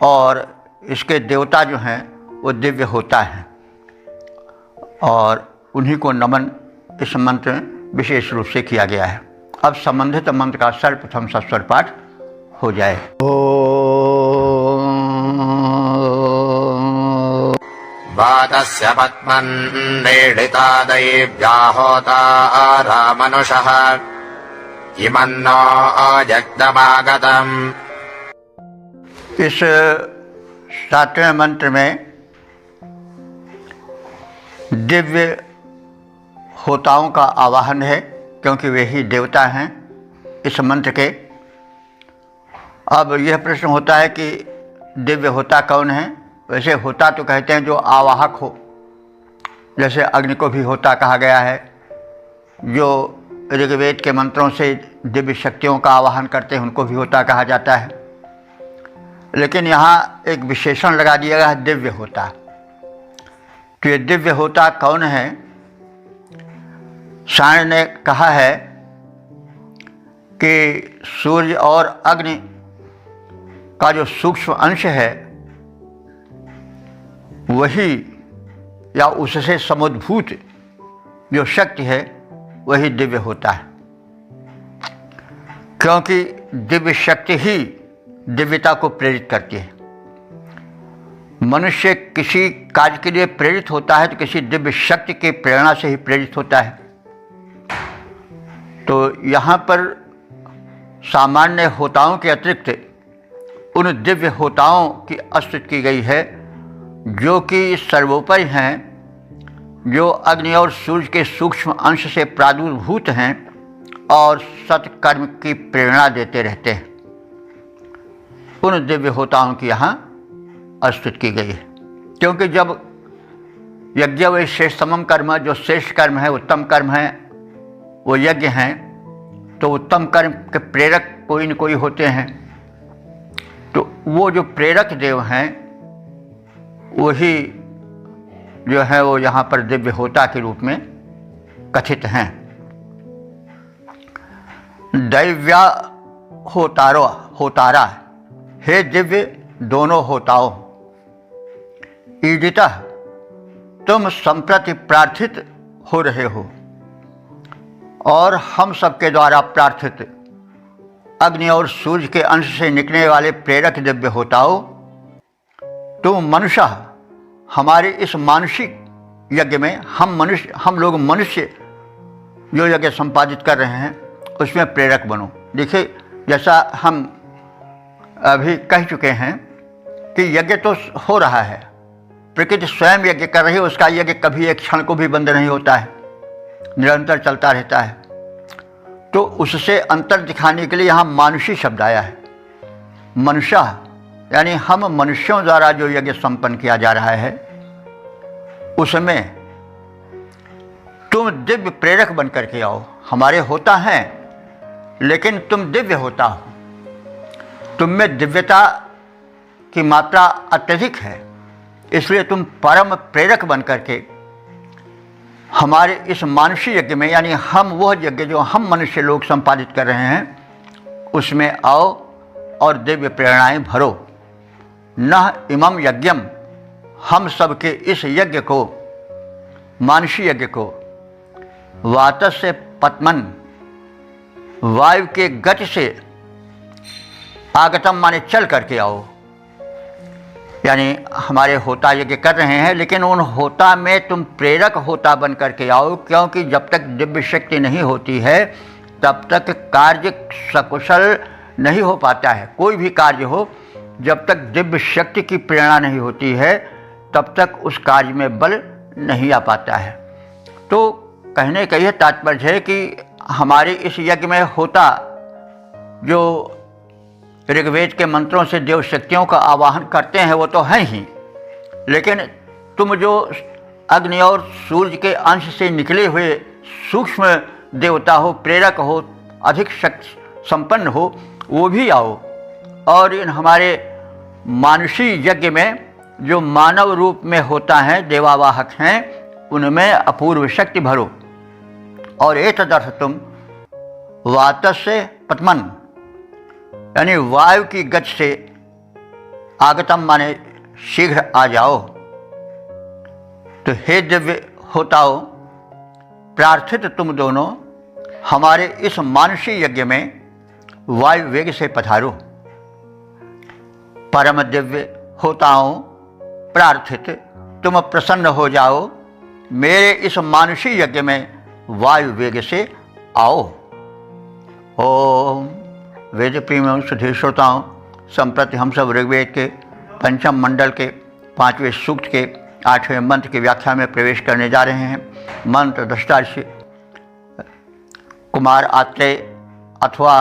और इसके देवता जो हैं वो दिव्य होता है और उन्हीं को नमन इस मंत्र में विशेष रूप से किया गया है। अब संबंधित मंत्र का सर्वप्रथम सस्वर पाठ हो जाए। वातस्य पद्मन्नेडिता दैव्या होता रामनुषः इमन्नो अजग्दमागतम्। इस 7वें मंत्र में दिव्य होताओं का आवाहन है, क्योंकि वे ही देवता हैं इस मंत्र के। अब यह प्रश्न होता है कि दिव्य होता कौन है? वैसे होता तो कहते हैं जो आवाहक हो, जैसे अग्नि को भी होता कहा गया है, जो ऋग्वेद के मंत्रों से दिव्य शक्तियों का आवाहन करते हैं उनको भी होता कहा जाता है। लेकिन यहाँ एक विशेषण लगा दिया गया है, दिव्य होता। तो ये दिव्य होता कौन है? सायण ने कहा है कि सूर्य और अग्नि का जो सूक्ष्म अंश है वही, या उससे समुद्भूत जो शक्ति है वही दिव्य होता है, क्योंकि दिव्य शक्ति ही दिव्यता को प्रेरित करती है। मनुष्य किसी कार्य के लिए प्रेरित होता है तो किसी दिव्य शक्ति की प्रेरणा से ही प्रेरित होता है। तो यहाँ पर सामान्य होताओं के अतिरिक्त उन दिव्य होताओं की स्तुति की गई है जो कि सर्वोपरि हैं, जो अग्नि और सूर्य के सूक्ष्म अंश से प्रादुर्भूत हैं और सत्कर्म की प्रेरणा देते रहते हैं। उन दिव्य होताओं की यहाँ स्तुति की गई है, क्योंकि जब यज्ञ व श्रेष्ठतम कर्म, जो श्रेष्ठ कर्म है, उत्तम कर्म है, वो यज्ञ हैं, तो उत्तम कर्म के प्रेरक कोई न कोई होते हैं। तो वो जो प्रेरक देव हैं वही जो है वो यहाँ पर दिव्य होता के रूप में कथित हैं। दैव्या होतारा, हे दिव्य दोनों होताओं, ईडिता तुम संप्रति प्रार्थित हो रहे हो और हम सबके द्वारा प्रार्थित अग्नि और सूर्य के अंश से निकलने वाले प्रेरक दिव्य होताओ, तुम मनुष्य हमारे इस मानसिक यज्ञ में, हम लोग मनुष्य जो यज्ञ संपादित कर रहे हैं उसमें प्रेरक बनो। देखिए, जैसा हम अभी कह चुके हैं कि यज्ञ तो हो रहा है, प्रकृति स्वयं यज्ञ कर रही है, उसका यज्ञ कभी एक क्षण को भी बंद नहीं होता है, निरंतर चलता रहता है। तो उससे अंतर दिखाने के लिए यहाँ मानुषी शब्द आया है। मनुष्य यानी हम मनुष्यों द्वारा जो यज्ञ संपन्न किया जा रहा है उसमें तुम दिव्य प्रेरक बन करके आओ। हमारे होता हैं लेकिन तुम दिव्य होता हो, तुम में दिव्यता की मात्रा अत्यधिक है, इसलिए तुम परम प्रेरक बन करके हमारे इस मानुषी यज्ञ में, यानी हम वह यज्ञ जो हम मनुष्य लोग संपादित कर रहे हैं उसमें आओ और दिव्य प्रेरणाएं भरो। न इमम यज्ञम, हम सब के इस यज्ञ को, मानुषी यज्ञ को, वातस्य पद्मन, वायु के गति से आगतम माने चल करके आओ। यानी हमारे होता यज्ञ कर रहे हैं लेकिन उन होता में तुम प्रेरक होता बन करके आओ, क्योंकि जब तक दिव्य शक्ति नहीं होती है तब तक कार्य सकुशल नहीं हो पाता है। कोई भी कार्य हो, जब तक दिव्य शक्ति की प्रेरणा नहीं होती है तब तक उस कार्य में बल नहीं आ पाता है। तो कहने का यह तात्पर्य है कि हमारे इस यज्ञ में होता जो ऋग्वेद के मंत्रों से देव शक्तियों का आवाहन करते हैं वो तो हैं ही, लेकिन तुम जो अग्नि और सूर्य के अंश से निकले हुए सूक्ष्म देवता हो, प्रेरक हो, अधिक शक्ति संपन्न हो, वो भी आओ और इन हमारे मानुषी यज्ञ में जो मानव रूप में होता है, देवावाहक हैं, उनमें अपूर्व शक्ति भरो। और एतदर्थ तुम वातस्य पद्मन, यानी वायु की गति से आगतम माने शीघ्र आ जाओ। तो हे दिव्य होताओ, प्रार्थित तुम दोनों हमारे इस मानुषी यज्ञ में वायु वेग से पधारो। परम दिव्य होताओ, प्रार्थित तुम प्रसन्न हो जाओ, मेरे इस मानुषी यज्ञ में वायु वेग से आओ। ओम वेद प्रेमियों सुधीर श्रोताओं, संप्रति हम सब ऋग्वेद के पंचम मंडल के 5वें सूक्त के 8वें मंत्र की व्याख्या में प्रवेश करने जा रहे हैं। मंत्र दृष्टा ऋषि कुमार आत्रेय अथवा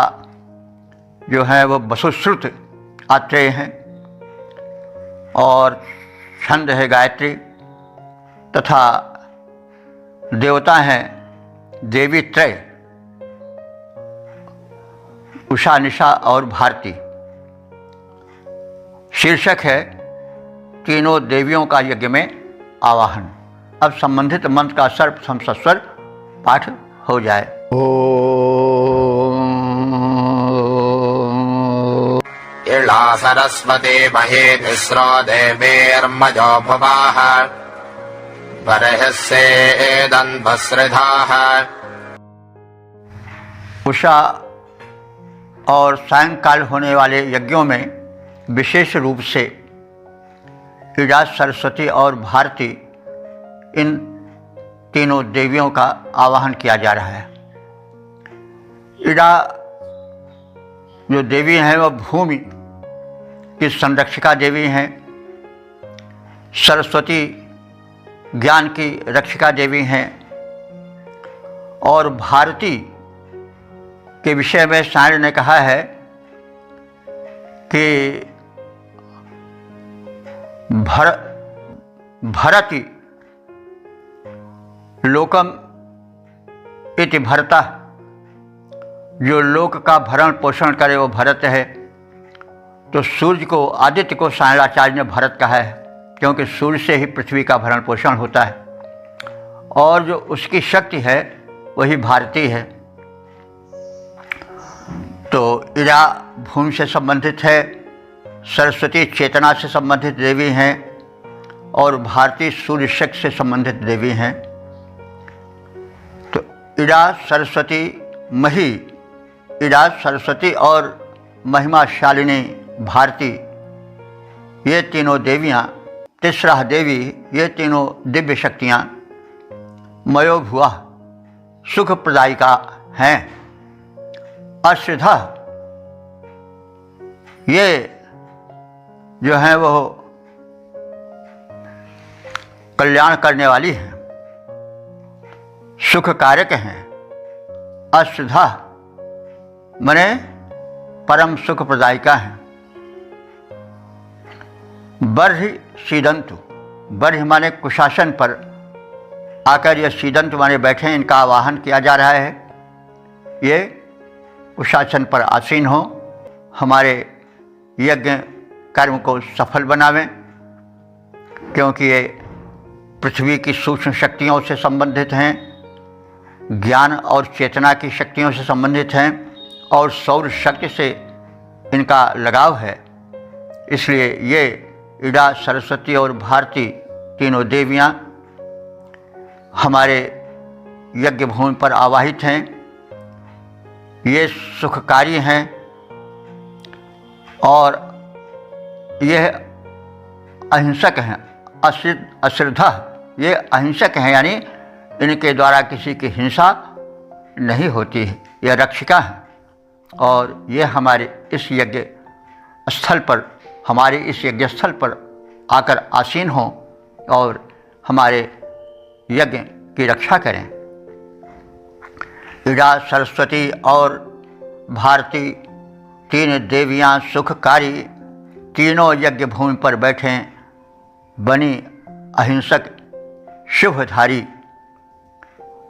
जो है वो वसुश्रुत आत्रेय हैं और छंद है गायत्री तथा देवता हैं देवी त्रय उषा, निशा और भारती। शीर्षक है तीनों देवियों का यज्ञ में आवाहन। अब संबंधित मंत्र का सर्वप्रथम सस्वर पाठ हो जाए। इळा सरस्वती महे तिस्रो देवेर्मजो भुवाः बर्हिस्सेदन्वसृधाः। उषा और सायंकाल होने वाले यज्ञों में विशेष रूप से इड़ा, सरस्वती और भारती, इन तीनों देवियों का आवाहन किया जा रहा है। इड़ा जो देवी हैं वह भूमि की संरक्षिका देवी हैं। सरस्वती ज्ञान की रक्षिका देवी हैं और भारती के विषय में सायण ने कहा है कि भरति लोकम इति भरता, जो लोक का भरण पोषण करे वो भरत है। तो सूर्य को, आदित्य को सायणाचार्य ने भरत कहा है, क्योंकि सूर्य से ही पृथ्वी का भरण पोषण होता है और जो उसकी शक्ति है वही भारती है। तो इड़ा भूमि से संबंधित है, सरस्वती चेतना से संबंधित देवी हैं और भारती सूर्य शक्ति से संबंधित देवी हैं। तो इड़ा सरस्वती मही, इड़ा सरस्वती और महिमाशालिनी भारती, ये तीनों देवियाँ, तिस्रः देवी, ये तीनों दिव्य शक्तियाँ मयो भुवा सुख प्रदायिका हैं। अश्रद्धा ये जो है वो कल्याण करने वाली हैं, सुख कारक हैं। अश्रद्धा मने परम सुख प्रदायिका हैं। बर्हि सीदंतु, बर्हि माने कुशासन पर आकर ये सीदंतु माने बैठे, इनका आवाहन किया जा रहा है। ये कुशासन पर आसीन हो, हमारे यज्ञ कर्म को सफल बनावें, क्योंकि ये पृथ्वी की सूक्ष्म शक्तियों से संबंधित हैं, ज्ञान और चेतना की शक्तियों से संबंधित हैं और सौर शक्ति से इनका लगाव है। इसलिए ये इड़ा, सरस्वती और भारती तीनों देवियाँ हमारे यज्ञ भूमि पर आवाहित हैं। ये सुखकारी हैं और यह अहिंसक हैं। अश्रद्धा ये अहिंसक हैं, यानी इनके द्वारा किसी की हिंसा नहीं होती है। यह रक्षिका हैं और ये हमारे इस यज्ञ स्थल पर, हमारे इस यज्ञ स्थल पर आकर आसीन हों और हमारे यज्ञ की रक्षा करें। इड़ा, सरस्वती और भारती तीन देवियाँ सुखकारी, तीनों यज्ञ भूमि पर बैठें, बनी अहिंसक शुभधारी।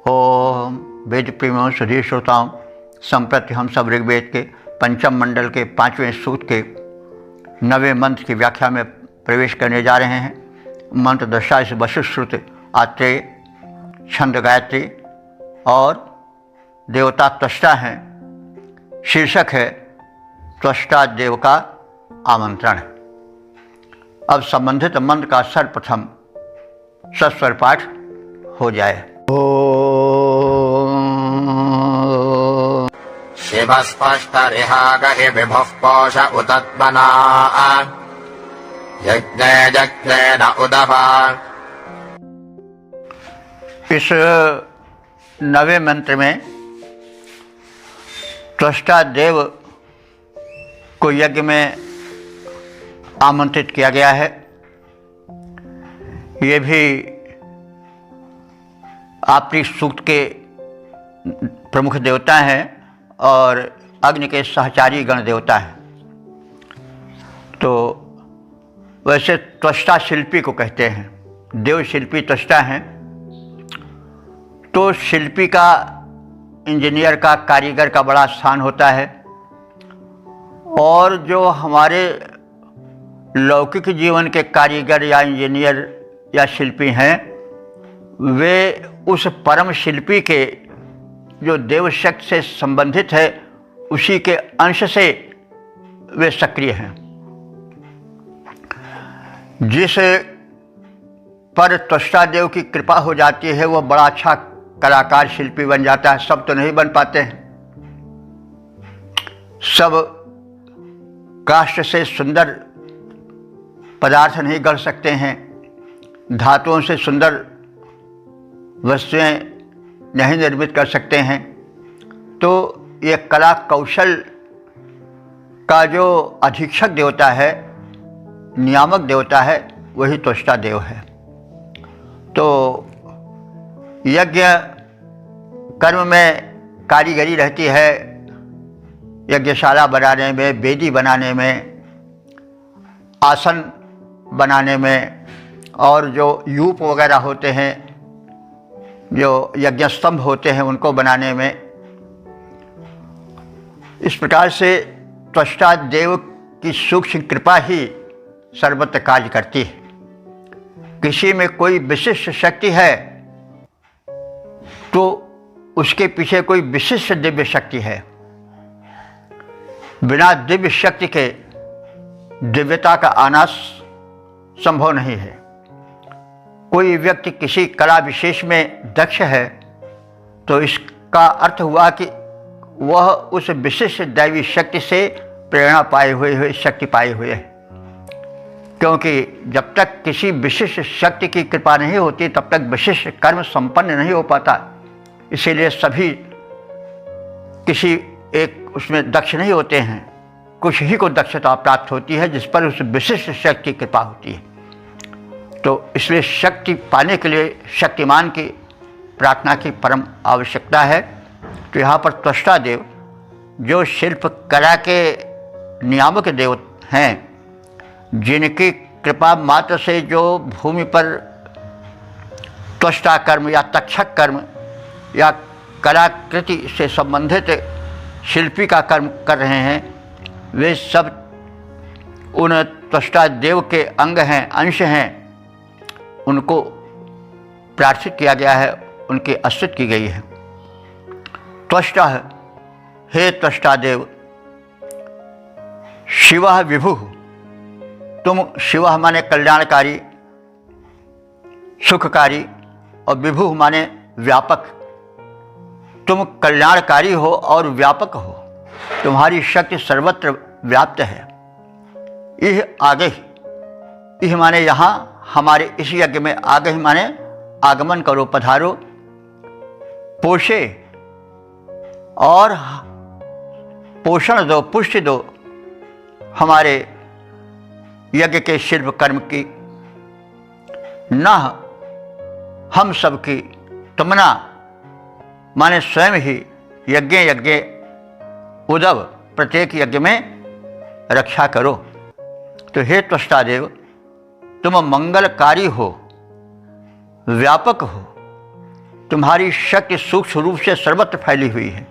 ओम वेद प्रेमियों सुधीर श्रोताओं, संप्रति हम सब ऋग्वेद के पंचम मंडल के 5वें सूक्त के 9वें मंत्र की व्याख्या में प्रवेश करने जा रहे हैं। मंत्र दशा से वशिष्ठ, आत्रेय, छंद गायत्री और देवता त्वष्टा हैं। शीर्षक है त्वष्टा देव का आमंत्रण। अब संबंधित मंत्र का सर्वप्रथम सस्वर पाठ हो जाए। ओम शिवस्पष्टरिहागहि विभुः कोश उतत्मना यज्ञे यज्ञेन उदभा। इस 9वें मंत्र में त्वष्टा देव को यज्ञ में आमंत्रित किया गया है। ये भी आपरी सूक्त के प्रमुख देवता हैं और अग्नि के सहचारी गण देवता हैं। तो वैसे त्वष्टा शिल्पी को कहते हैं, देव शिल्पी त्वष्टा हैं। तो शिल्पी का, इंजीनियर का, कारीगर का बड़ा स्थान होता है। और जो हमारे लौकिक जीवन के कारीगर या इंजीनियर या शिल्पी हैं, वे उस परम शिल्पी के जो देव शक्ति से संबंधित है, उसी के अंश से वे सक्रिय हैं। जिस पर त्वष्टा देव की कृपा हो जाती है, वह बड़ा अच्छा कलाकार शिल्पी बन जाता है। सब तो नहीं बन पाते हैं, सब काष्ठ से सुंदर पदार्थ नहीं गढ़ सकते हैं, धातुओं से सुंदर वस्तुएं नहीं निर्मित कर सकते हैं। तो ये कला कौशल का जो अधीक्षक देवता है, नियामक देवता है, वही त्वष्टा देव है। तो यज्ञ कर्म में कारीगरी रहती है, यज्ञशाला बनाने में, वेदी बनाने में, आसन बनाने में, और जो यूप वगैरह होते हैं, जो यज्ञ स्तंभ होते हैं, उनको बनाने में। इस प्रकार से त्वष्टा देव की सूक्ष्म कृपा ही सर्वत्र कार्य करती है। किसी में कोई विशिष्ट शक्ति है तो उसके पीछे कोई विशिष्ट दिव्य शक्ति है। बिना दिव्य शक्ति के दिव्यता का आना संभव नहीं है। कोई व्यक्ति किसी कला विशेष में दक्ष है तो इसका अर्थ हुआ कि वह उस विशिष्ट दैवी शक्ति से प्रेरणा पाए हुए शक्ति पाए हुए है। क्योंकि जब तक किसी विशिष्ट शक्ति की कृपा नहीं होती, तब तक विशिष्ट कर्म संपन्न नहीं हो पाता। इसीलिए सभी किसी एक उसमें दक्ष नहीं होते हैं, कुछ ही को दक्षता प्राप्त होती है जिस पर उस विशिष्ट शक्ति की कृपा होती है। तो इसलिए शक्ति पाने के लिए शक्तिमान की प्रार्थना की परम आवश्यकता है। तो यहाँ पर त्वष्टा देव जो शिल्प कला के नियामक देव हैं, जिनकी कृपा मात्र से जो भूमि पर त्वष्टा कर्म या तक्षक कर्म या कलाकृति से संबंधित शिल्पी का कर्म कर रहे हैं, वे सब उन त्वष्टा देव के अंग हैं, अंश हैं। उनको प्रार्थित किया गया है, उनकी स्तुति की गई है। त्वष्टा, हे त्वष्टा देव, शिवः विभुः, तुम शिवः माने कल्याणकारी, सुखकारी, और विभुः माने व्यापक। तुम कल्याणकारी हो और व्यापक हो, तुम्हारी शक्ति सर्वत्र व्याप्त है। यह आगे, यह माने यहाँ हमारे इस यज्ञ में आगे माने आगमन करो, पधारो, पोषे और पोषण दो, पुष्टि दो हमारे यज्ञ के शिल्प कर्म की, न हम सब की। तुमना माने स्वयं ही यज्ञ यज्ञ उदव, प्रत्येक यज्ञ में रक्षा करो। तो हे त्वष्टा देव, तुम मंगलकारी हो, व्यापक हो, तुम्हारी शक्ति सूक्ष्म रूप से सर्वत्र फैली हुई है।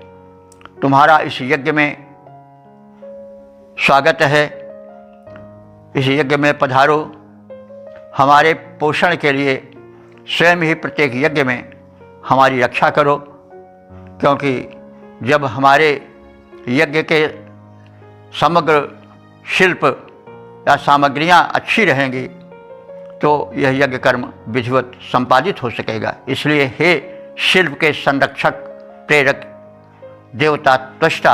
तुम्हारा इस यज्ञ में स्वागत है। इस यज्ञ में पधारो। हमारे पोषण के लिए स्वयं ही प्रत्येक यज्ञ में हमारी रक्षा करो, क्योंकि जब हमारे यज्ञ के समग्र शिल्प या सामग्रियां अच्छी रहेंगी तो यह यज्ञ कर्म विधिवत संपादित हो सकेगा। इसलिए हे शिल्प के संरक्षक प्रेरक देवता त्वष्टा,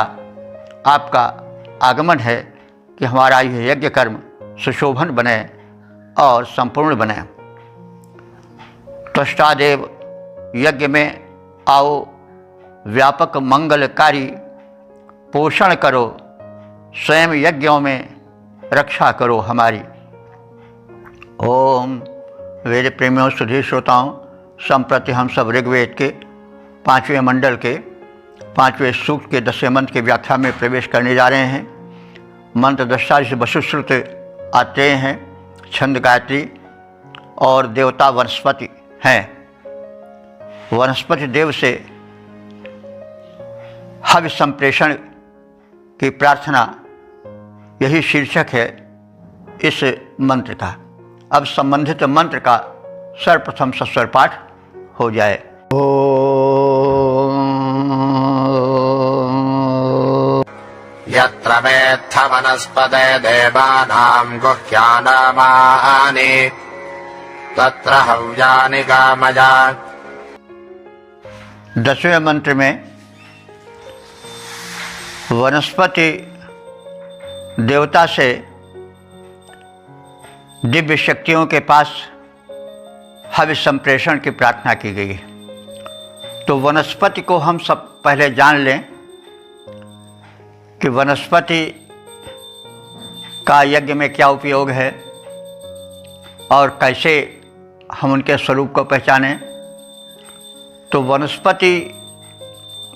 आपका आगमन है कि हमारा यह यज्ञ कर्म सुशोभन बने और संपूर्ण बने। त्वष्टा देव, यज्ञ में आओ, व्यापक मंगलकारी पोषण करो, स्वयं यज्ञों में रक्षा करो हमारी। ओम वेद प्रेमियों, सुधीर श्रोताओं, संप्रति हम सब ऋग्वेद के 5वें मंडल के 5वें सूक्त के 10वें मंत्र की व्याख्या में प्रवेश करने जा रहे हैं। मंत्र दृष्टा से वसुश्रुत आते हैं, छंद गायत्री और देवता वनस्पति हैं। वनस्पति देव से हव्य संप्रेषण की प्रार्थना, यही शीर्षक है इस मंत्र का। अब संबंधित मंत्र का सर्वप्रथम सस्वर पाठ हो जाए। यत्र वेत्थ वनस्पते देवानां गुह्यानामानि तत्र हव्यानि कामया। 10वें मंत्र में वनस्पति देवता से दिव्य शक्तियों के पास हव्य संप्रेषण की प्रार्थना की गई है। तो वनस्पति को हम सब पहले जान लें कि वनस्पति का यज्ञ में क्या उपयोग है और कैसे हम उनके स्वरूप को पहचानें। तो वनस्पति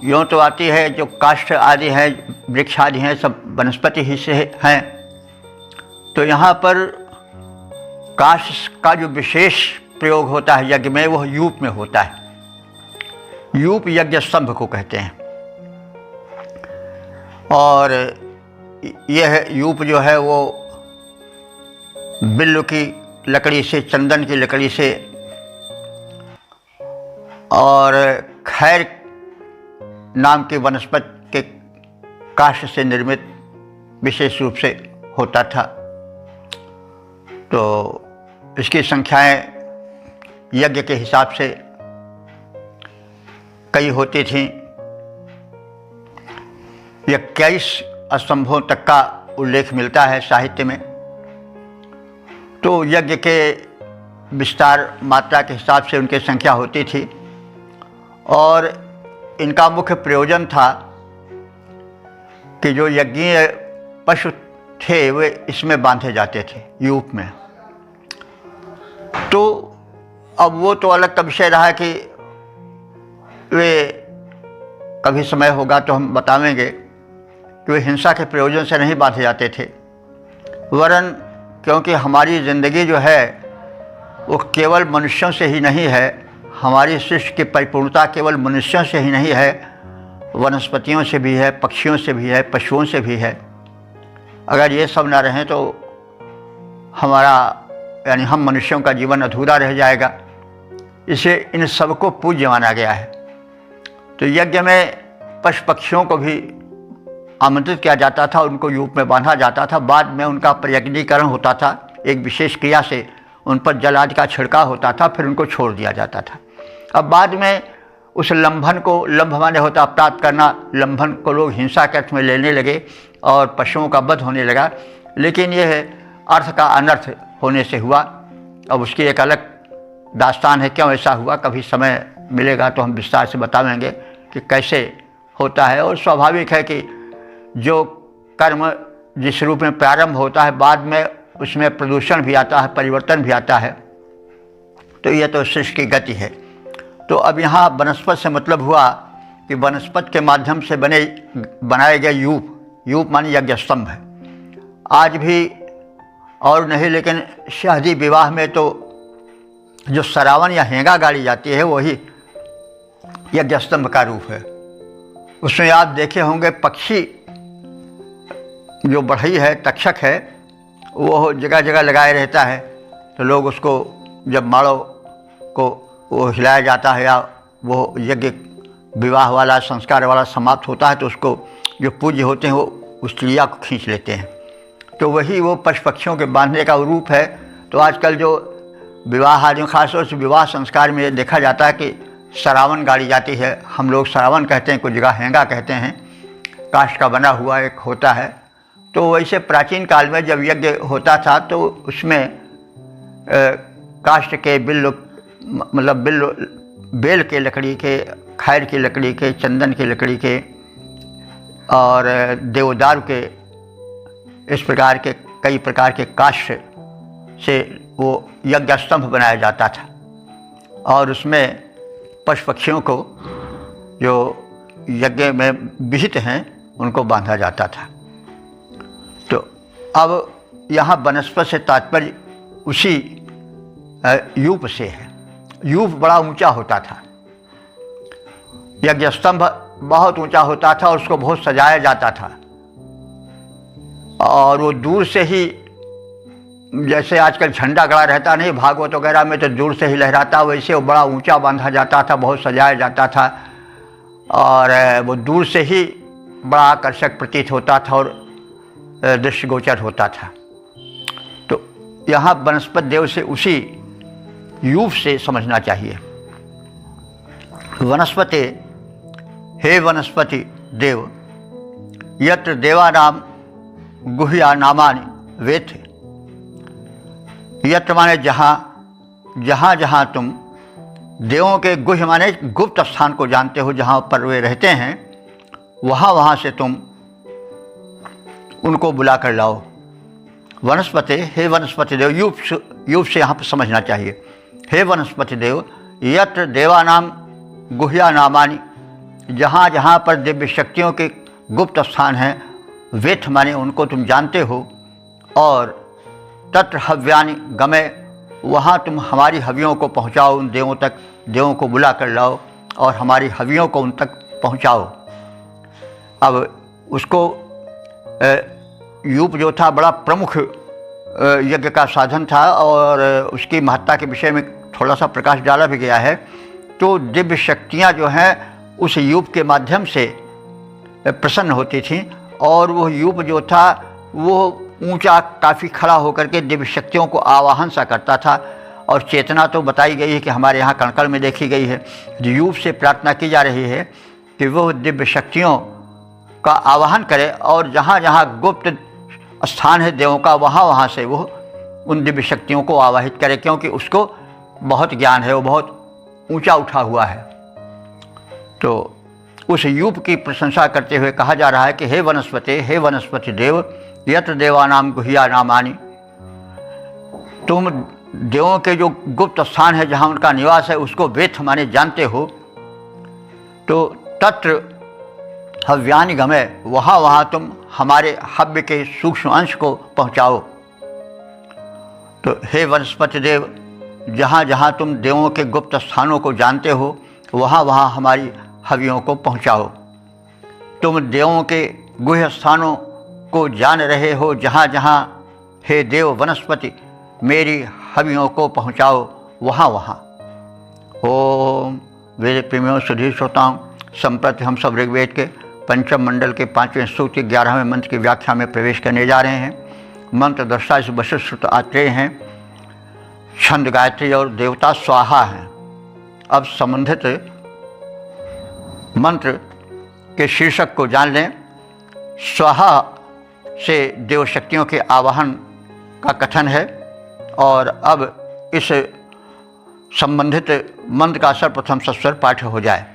यूँ तो आती है, जो काष्ठ आदि है, वृक्ष आदि हैं, सब वनस्पति ही से हैं। तो यहाँ पर काष्ठ का जो विशेष प्रयोग होता है यज्ञ में, वह यूप में होता है। यूप यज्ञ स्तंभ को कहते हैं। और यह यूप जो है वो बिल्व की लकड़ी से, चंदन की लकड़ी से और खैर नाम की वनस्पति के काष्ठ से निर्मित विशेष रूप से होता था। तो इसकी संख्याएं यज्ञ के हिसाब से कई होती थीं। 21 स्तंभों तक का उल्लेख मिलता है साहित्य में। तो यज्ञ के विस्तार मात्रा के हिसाब से उनकी संख्या होती थी और इनका मुख्य प्रयोजन था कि जो यज्ञीय पशु थे वे इसमें बांधे जाते थे, यूप में। तो अब वो तो अलग का विषय रहा कि वे कभी समय होगा तो हम बतावेंगे कि वे हिंसा के प्रयोजन से नहीं बांधे जाते थे, वरन क्योंकि हमारी ज़िंदगी जो है वो केवल मनुष्यों से ही नहीं है, हमारी सृष्टि की परिपूर्णता केवल मनुष्यों से ही नहीं है, वनस्पतियों से भी है, पक्षियों से भी है, पशुओं से भी है। अगर ये सब ना रहें तो हमारा यानी हम मनुष्यों का जीवन अधूरा रह जाएगा। इसे इन सबको पूज्य माना गया है। तो यज्ञ में पशु पक्षियों को भी आमंत्रित किया जाता था, उनको यूप में बांधा जाता था। बाद में उनका प्रयज्ञीकरण होता था, एक विशेष क्रिया से उन पर जल आदि का छिड़काव होता था, फिर उनको छोड़ दिया जाता था। अब बाद में उस लंभन को, लंभ माने होता प्राप्त करना, लंभन को लोग हिंसा के अर्थ में लेने लगे और पशुओं का वध होने लगा। लेकिन यह अर्थ का अनर्थ होने से हुआ। अब उसकी एक अलग दास्तान है, क्यों ऐसा हुआ, कभी समय मिलेगा तो हम विस्तार से बताएंगे कि कैसे होता है। और स्वाभाविक है कि जो कर्म जिस रूप में प्रारंभ होता है, बाद में उसमें प्रदूषण भी आता है, परिवर्तन भी आता है। तो यह तो सृष्टि की गति है। तो अब यहाँ वनस्पति से मतलब हुआ कि वनस्पति के माध्यम से बनाए गए यूप, यूप माने यज्ञ स्तंभ है। आज भी और नहीं, लेकिन शादी विवाह में तो जो सरावन या हेंगा गाड़ी जाती है वही यज्ञ स्तंभ का रूप है। उसमें आप देखे होंगे पक्षी जो बढ़ई है, तक्षक है, वो जगह जगह लगाए रहता है। तो लोग उसको जब माड़ों को वो हिलाया जाता है या वो यज्ञ विवाह वाला संस्कार वाला समाप्त होता है तो उसको जो पूज्य होते हैं वो उस चिड़िया को खींच लेते हैं। तो वही वो पशु पक्षियों के बांधने का रूप है। तो आजकल जो विवाह आदि खासतौर से विवाह संस्कार में देखा जाता है कि सरावन गाड़ी जाती है। हम लोग सरावन कहते हैं, कुछ जगह हेंगा कहते हैं। काष्ठ का बना हुआ एक होता है। तो वैसे प्राचीन काल में जब यज्ञ होता था तो उसमें काष्ठ के बेल के लकड़ी के, खैर की लकड़ी के, चंदन की लकड़ी के और देवदारू के, इस प्रकार के कई प्रकार के काष्ठ से वो यज्ञ स्तंभ बनाया जाता था और उसमें पशु पक्षियों को जो यज्ञ में विहित हैं उनको बांधा जाता था। तो अब यहाँ वनस्पत से तात्पर्य उसी यूप से है। यूप बड़ा ऊंचा होता था, यज्ञ स्तंभ बहुत ऊंचा होता था और उसको बहुत सजाया जाता था और वो दूर से ही, जैसे आजकल झंडा गड़ा रहता नहीं भागवत वगैरह में तो दूर से ही लहराता, वैसे वो बड़ा ऊंचा बांधा जाता था, बहुत सजाया जाता था और वो दूर से ही बड़ा आकर्षक प्रतीत होता था और दृष्टिगोचर होता था। तो यहाँ वनस्पति देव से उसी यूप से समझना चाहिए। वनस्पति, हे वनस्पति देव, यत्र देवानाम गुह्या नामानि वेत्थ। यत्र माने जहाँ, जहाँ जहाँ तुम देवों के गुह्य माने गुप्त स्थान को जानते हो, जहाँ पर वे रहते हैं वहाँ वहाँ से तुम उनको बुला कर लाओ। वनस्पति, हे वनस्पति देव, यूप से यहाँ पर समझना चाहिए। हे वनस्पति देव, यत्र देवानाम गुह्या नामानि, जहाँ जहाँ पर दिव्य शक्तियों के गुप्त स्थान हैं, वेत्थ माने उनको तुम जानते हो, और तत्र हव्यानि गमे, वहाँ तुम हमारी हवियों को पहुँचाओ उन देवों तक, देवों को बुला कर लाओ और हमारी हवियों को उन तक पहुँचाओ। अब उसको यूप जो था बड़ा प्रमुख यज्ञ का साधन था और उसकी महत्ता के विषय में थोड़ा सा प्रकाश डाला भी गया है। तो दिव्य शक्तियाँ जो हैं उस यूप के माध्यम से प्रसन्न होती थीं और वो यूप जो था वो ऊंचा काफ़ी खड़ा होकर के दिव्य शक्तियों को आवाहन सा करता था। और चेतना तो बताई गई है कि हमारे यहाँ कणकण में देखी गई है। यूप से प्रार्थना की जा रही है कि वो दिव्य शक्तियों का आवाहन करे और जहाँ जहाँ गुप्त स्थान है देवों का वहाँ वहाँ से वो उन दिव्य शक्तियों को आवाहित करे, क्योंकि उसको बहुत ज्ञान है, वो बहुत ऊंचा उठा हुआ है। तो उस यूप की प्रशंसा करते हुए कहा जा रहा है कि हे वनस्पति देव, यत्र देवानाम गुह्या नामानि, तुम देवों के जो गुप्त स्थान है जहाँ उनका निवास है उसको वेत्थ माने जानते हो। तो तत्र हव्यानि गमे, वहाँ वहाँ तुम हमारे हव्य के सूक्ष्म अंश को पहुँचाओ। तो हे वनस्पति देव, जहाँ जहाँ तुम देवों के गुप्त स्थानों को जानते हो वहाँ वहाँ हमारी हवियों को पहुँचाओ। तुम देवों के गुह्य स्थानों को जान रहे हो, जहाँ जहाँ हे देव वनस्पति मेरी हवियों को पहुँचाओ वहाँ वहाँ। ओम वेद प्रेमियों सुधीर श्रोताओं, संप्रति हम सब ऋग्वेद के पंचम मंडल के 5वें सूत्र 11वें मंत्र की व्याख्या में प्रवेश करने जा रहे हैं। मंत्र दृष्टा इस वशिष्ठ श्रुत आत्रेय हैं, छंद गायत्री और देवता स्वाहा हैं। अब संबंधित मंत्र के शीर्षक को जान लें। स्वाहा से देव शक्तियों के आवाहन का कथन है और अब इस संबंधित मंत्र का सर्वप्रथम सस्वर पाठ हो जाए।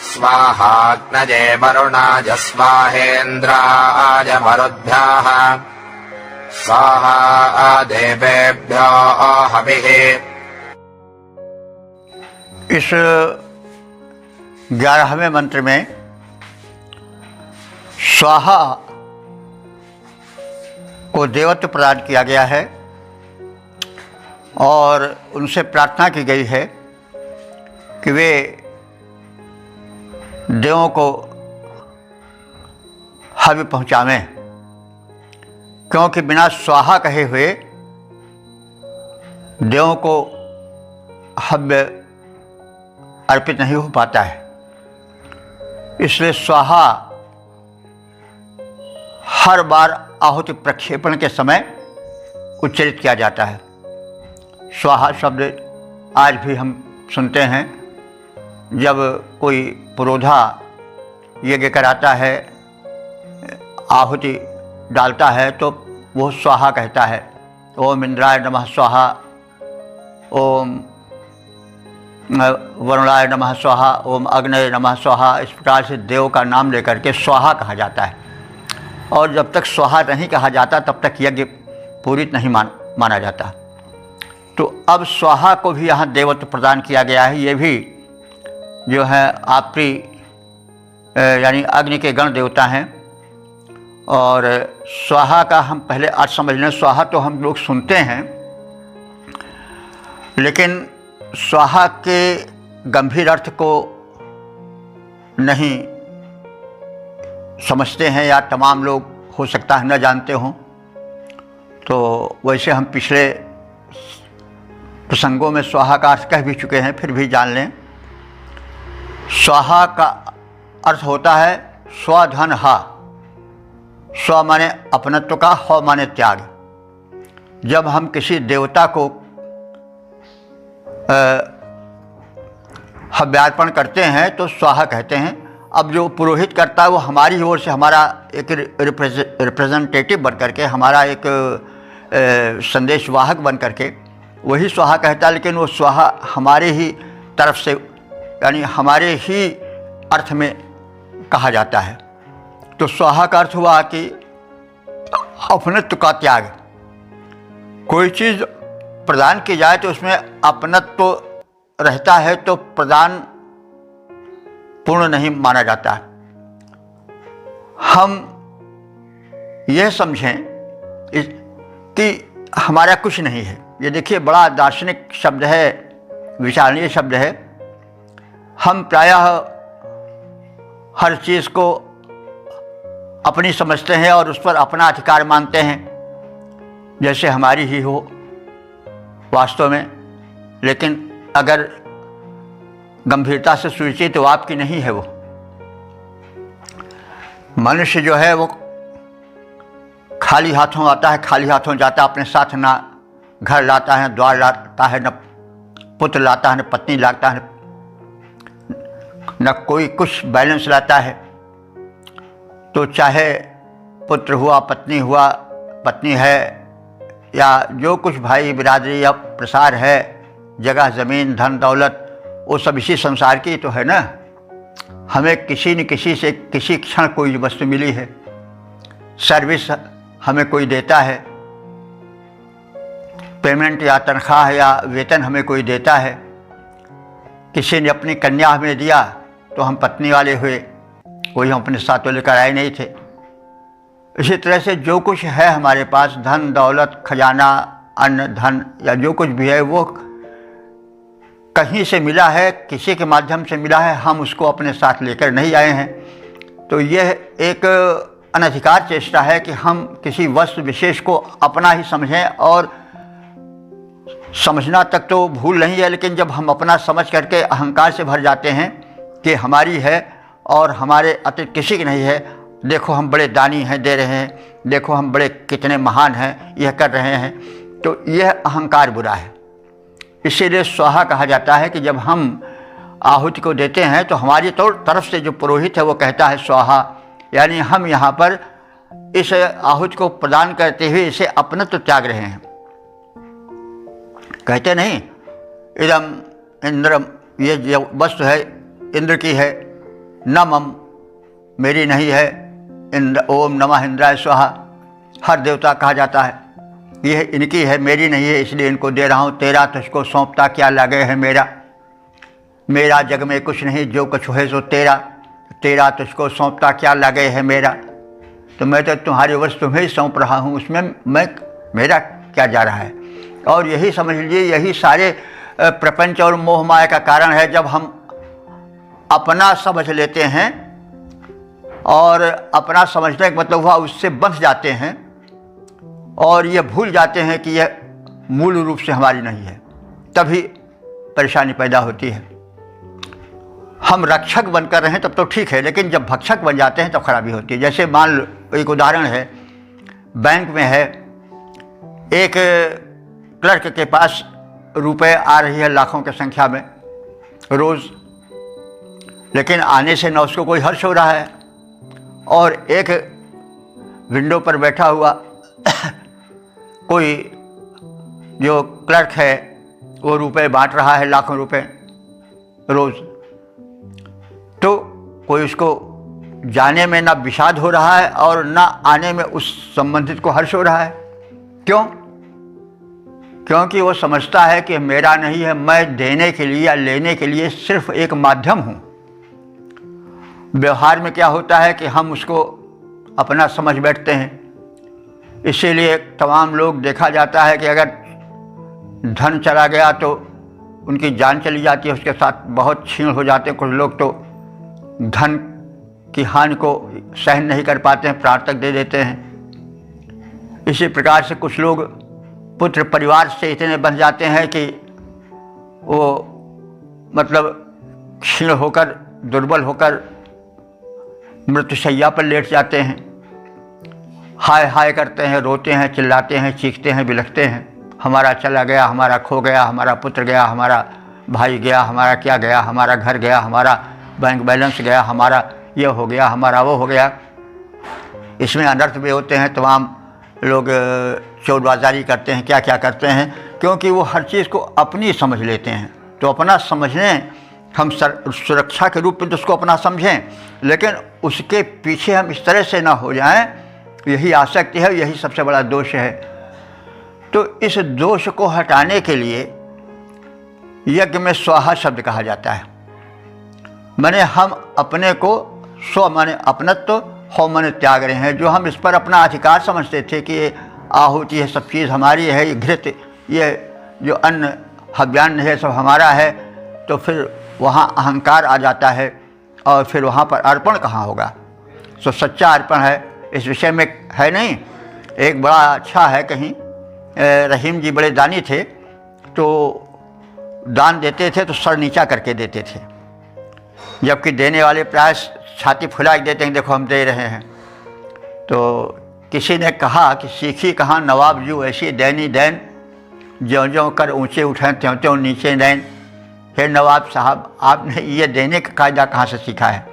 स्वाहाग्नजे वरुणाय स्वाहेन्द्राय मरुद्भ्यः स्वाहा देवेभ्यो हविः। इस 11वें मंत्र में स्वाहा को देवत्व प्रदान किया गया है और उनसे प्रार्थना की गई है कि वे देवों को हव्य पहुँचावें, क्योंकि बिना स्वाहा कहे हुए देवों को हव्य अर्पित नहीं हो पाता है। इसलिए स्वाहा हर बार आहुति प्रक्षेपण के समय उच्चरित किया जाता है। स्वाहा शब्द आज भी हम सुनते हैं, जब कोई पुरोधा यज्ञ कराता है, आहुति डालता है तो वो स्वाहा कहता है। ओम इंद्राय नमः स्वाहा, ओम वरुणाय नमः स्वाहा, ओम अग्नये नमः स्वाहा। इस प्रकार से देव का नाम लेकर के स्वाहा कहा जाता है। और जब तक स्वाहा नहीं कहा जाता तब तक यज्ञ पूरित नहीं माना जाता। तो अब स्वाहा को भी यहाँ देवत्व प्रदान किया गया है। ये भी जो है आपरी यानी अग्नि के गण देवता हैं। और स्वाहा का हम पहले अर्थ समझ लें। स्वाहा तो हम लोग सुनते हैं, लेकिन स्वाहा के गंभीर अर्थ को नहीं समझते हैं, या तमाम लोग हो सकता है न जानते हों। तो वैसे हम पिछले प्रसंगों में स्वाहा का अर्थ कह भी चुके हैं, फिर भी जान लें। स्वाहा का अर्थ होता है स्वधन हा। स्व माने अपनत्व का, ह माने त्याग। जब हम किसी देवता को हव्यार्पण करते हैं तो स्वाहा कहते हैं। अब जो पुरोहित करता है वो हमारी ओर से हमारा एक रिप्रेजेंटेटिव बन करके, हमारा एक संदेशवाहक बन करके वही स्वाहा कहता है, लेकिन वो स्वाहा हमारे ही तरफ से यानी हमारे ही अर्थ में कहा जाता है। तो स्वाहा का अर्थ हुआ कि अपनत्व का त्याग। कोई चीज़ प्रदान की जाए तो उसमें अपनत्व रहता है तो प्रदान पूर्ण नहीं माना जाता। हम यह समझें कि हमारा कुछ नहीं है। ये देखिए, बड़ा दार्शनिक शब्द है, विचारणीय शब्द है। हम प्रायः हर चीज़ को अपनी समझते हैं और उस पर अपना अधिकार मानते हैं, जैसे हमारी ही हो वास्तव में। लेकिन अगर गंभीरता से सोचिए तो आपकी नहीं है वो। मनुष्य जो है वो खाली हाथों आता है, खाली हाथों जाता है। अपने साथ ना घर लाता है, द्वार लाता है, न पुत्र लाता है, न पत्नी लाता है, न कोई कुछ बैलेंस लाता है। तो चाहे पुत्र हुआ, पत्नी हुआ, पत्नी है, या जो कुछ भाई बिरादरी या प्रसार है, जगह ज़मीन धन दौलत, वो सब इसी संसार की तो है ना। हमें किसी न किसी से किसी क्षण कोई वस्तु मिली है, सर्विस हमें कोई देता है, पेमेंट या तनख्वाह या वेतन हमें कोई देता है। किसी ने अपनी कन्या हमें दिया तो हम पत्नी वाले हुए, कोई हम अपने साथ तो लेकर आए नहीं थे। इसी तरह से जो कुछ है हमारे पास, धन दौलत खजाना अन्न धन या जो कुछ भी है, वो कहीं से मिला है, किसी के माध्यम से मिला है, हम उसको अपने साथ लेकर नहीं आए हैं। तो यह एक अनधिकार चेष्टा है कि हम किसी वस्तु विशेष को अपना ही समझें। और समझना तक तो भूल नहीं है, लेकिन जब हम अपना समझ करके अहंकार से भर जाते हैं कि हमारी है और हमारे अतिरिक्त किसी की नहीं है, देखो हम बड़े दानी हैं, दे रहे हैं, देखो हम बड़े कितने महान हैं, यह कर रहे हैं, तो यह अहंकार बुरा है। इसीलिए स्वाहा कहा जाता है कि जब हम आहुति को देते हैं तो हमारी तरफ से जो पुरोहित है वो कहता है स्वाहा, यानी हम यहाँ पर इस आहुति को प्रदान करते हुए इसे अपनत्व त्याग रहे हैं। कहते नहीं इदम इंद्रम, ये जो वस्तु है इंद्र की है, न मम मेरी नहीं है, इंद्र ओम नमः इंद्राय स्वाहा। हर देवता कहा जाता है यह इनकी है, मेरी नहीं है, इसलिए इनको दे रहा हूँ। तेरा तुझको सौंपता क्या लगे है मेरा, मेरा जग में कुछ नहीं, जो कुछ है सो तेरा, तेरा तुझको सौंपता क्या लगे है मेरा। तो मैं तो तुम्हारे वश तुम्हें ही सौंप रहा हूँ, उसमें मेरा क्या जा रहा है। और यही समझ लीजिए, यही सारे प्रपंच और मोह माया का कारण है। जब हम अपना समझ लेते हैं और अपना समझने का मतलब हुआ उससे बंध जाते हैं और ये भूल जाते हैं कि यह मूल रूप से हमारी नहीं है, तभी परेशानी पैदा होती है। हम रक्षक बनकर रहें तब तो ठीक है, लेकिन जब भक्षक बन जाते हैं तब खराबी होती है। जैसे मान लो, एक उदाहरण है, बैंक में है, एक क्लर्क के पास रुपए आ रही है लाखों की संख्या में रोज़, लेकिन आने से न उसको कोई हर्ष हो रहा है, और एक विंडो पर बैठा हुआ कोई जो क्लर्क है वो रुपए बांट रहा है, लाखों रुपए रोज़। तो कोई उसको जाने में ना विषाद हो रहा है और ना आने में उस संबंधित को हर्ष हो रहा है। क्यों? क्योंकि वो समझता है कि मेरा नहीं है, मैं देने के लिए या लेने के लिए सिर्फ एक माध्यम हूँ। व्यवहार में क्या होता है कि हम उसको अपना समझ बैठते हैं। इसीलिए तमाम लोग देखा जाता है कि अगर धन चला गया तो उनकी जान चली जाती है, उसके साथ बहुत छीण हो जाते हैं। कुछ लोग तो धन की हानि को सहन नहीं कर पाते हैं, प्राण तक दे देते हैं। इसी प्रकार से कुछ लोग पुत्र परिवार से इतने बंध जाते हैं कि वो मतलब क्षीण होकर, दुर्बल होकर मृत्युशैया पर लेट जाते हैं, हाय हाय करते हैं, रोते हैं, चिल्लाते हैं, चीखते हैं, बिलखते हैं, हमारा चला गया, हमारा खो गया, हमारा पुत्र गया, हमारा भाई गया, हमारा क्या गया, हमारा घर गया, हमारा बैंक बैलेंस गया, हमारा ये हो गया, हमारा वो हो गया। इसमें अनर्थ भी होते हैं, तमाम लोग चोरबाजारी करते हैं, क्या क्या करते हैं, क्योंकि वो हर चीज़ को अपनी समझ लेते हैं। तो अपना समझने, हम सुरक्षा के रूप में तो उसको अपना समझें, लेकिन उसके पीछे हम इस तरह से ना हो जाएं, यही आसक्ति है, यही सबसे बड़ा दोष है। तो इस दोष को हटाने के लिए यज्ञ में स्वाहा शब्द कहा जाता है। माने हम अपने को, स्व माने अपनत्व, हो माने त्याग रहे हैं। जो हम इस पर अपना अधिकार समझते थे कि ये आहुति है, सब चीज़ हमारी है, ये घृत, ये जो अन्न हव्यान्न है, सब हमारा है, तो फिर वहाँ अहंकार आ जाता है और फिर वहाँ पर अर्पण कहाँ होगा। तो सच्चा अर्पण है, इस विषय में है नहीं। एक बड़ा अच्छा है, कहीं रहीम जी बड़े दानी थे, तो दान देते थे तो सर नीचा करके देते थे, जबकि देने वाले प्राय छाती फुला के देते हैं, देखो हम दे रहे हैं। तो किसी ने कहा कि सीखी कहाँ नवाब जू ऐसी दैनी दैन, ज्यों ज्यों कर ऊंचे उठें त्यों त्यों नीचे नैन। हे नवाब साहब, आपने ये देने का कायदा कहाँ से सीखा है?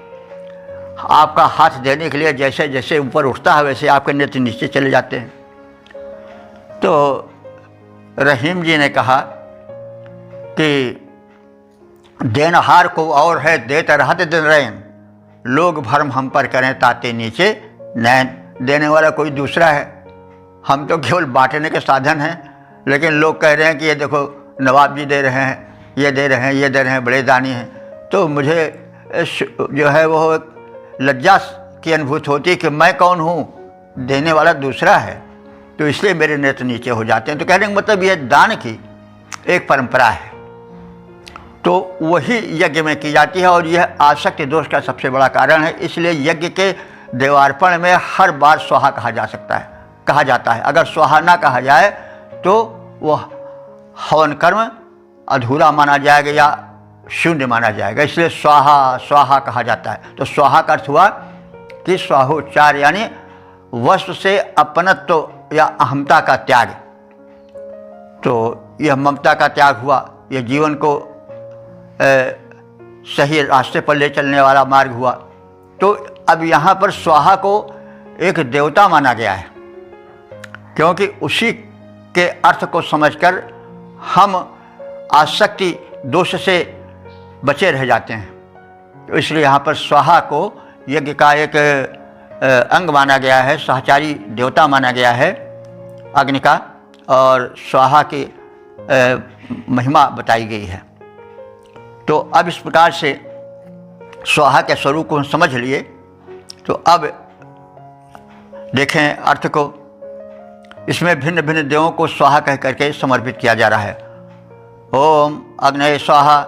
आपका हाथ देने के लिए जैसे जैसे ऊपर उठता है वैसे आपके नेत्र नीचे चले जाते हैं। तो रहीम जी ने कहा कि देनहार को और है देते रहते दिन रैन, लोग भरम हम पर करें ताते नीचे नैन। देने वाला कोई दूसरा है, हम तो केवल बांटने के साधन हैं। लेकिन लोग कह रहे हैं कि ये देखो नवाब जी दे रहे हैं, ये दे रहे हैं, ये दे रहे हैं, बड़े दानी हैं। तो मुझे जो है वो लज्जा की अनुभूति होती है कि मैं कौन हूँ, देने वाला दूसरा है, तो इसलिए मेरे नेत्र नीचे हो जाते हैं। तो कहने का मतलब यह दान की एक परंपरा है, तो वही यज्ञ में की जाती है और यह आसक्ति दोष का सबसे बड़ा कारण है। इसलिए यज्ञ के देवार्पण में हर बार स्वाहा कहा जाता है। अगर स्वाहा ना कहा जाए तो वह हवन कर्म अधूरा माना जाएगा या शून्य माना जाएगा, इसलिए स्वाहा स्वाहा कहा जाता है। तो स्वाहा का अर्थ हुआ कि स्वाहोच्चार, यानी वस्तु से अपनत्व या अहमता का त्याग। तो यह ममता का त्याग हुआ, यह जीवन को सही रास्ते पर ले चलने वाला मार्ग हुआ। तो अब यहाँ पर स्वाहा को एक देवता माना गया है, क्योंकि उसी के अर्थ को समझकर हम आसक्ति दोष से बचे रह जाते हैं। तो इसलिए यहाँ पर स्वाहा को यज्ञ का एक अंग माना गया है, सहचारी देवता माना गया है अग्नि का, और स्वाहा की महिमा बताई गई है। तो अब इस प्रकार से स्वाहा के स्वरूप को हम समझ लिए। तो अब देखें अर्थ को, इसमें भिन्न भिन्न देवों को स्वाहा कह करके समर्पित किया जा रहा है। ओम अग्नये स्वाहा,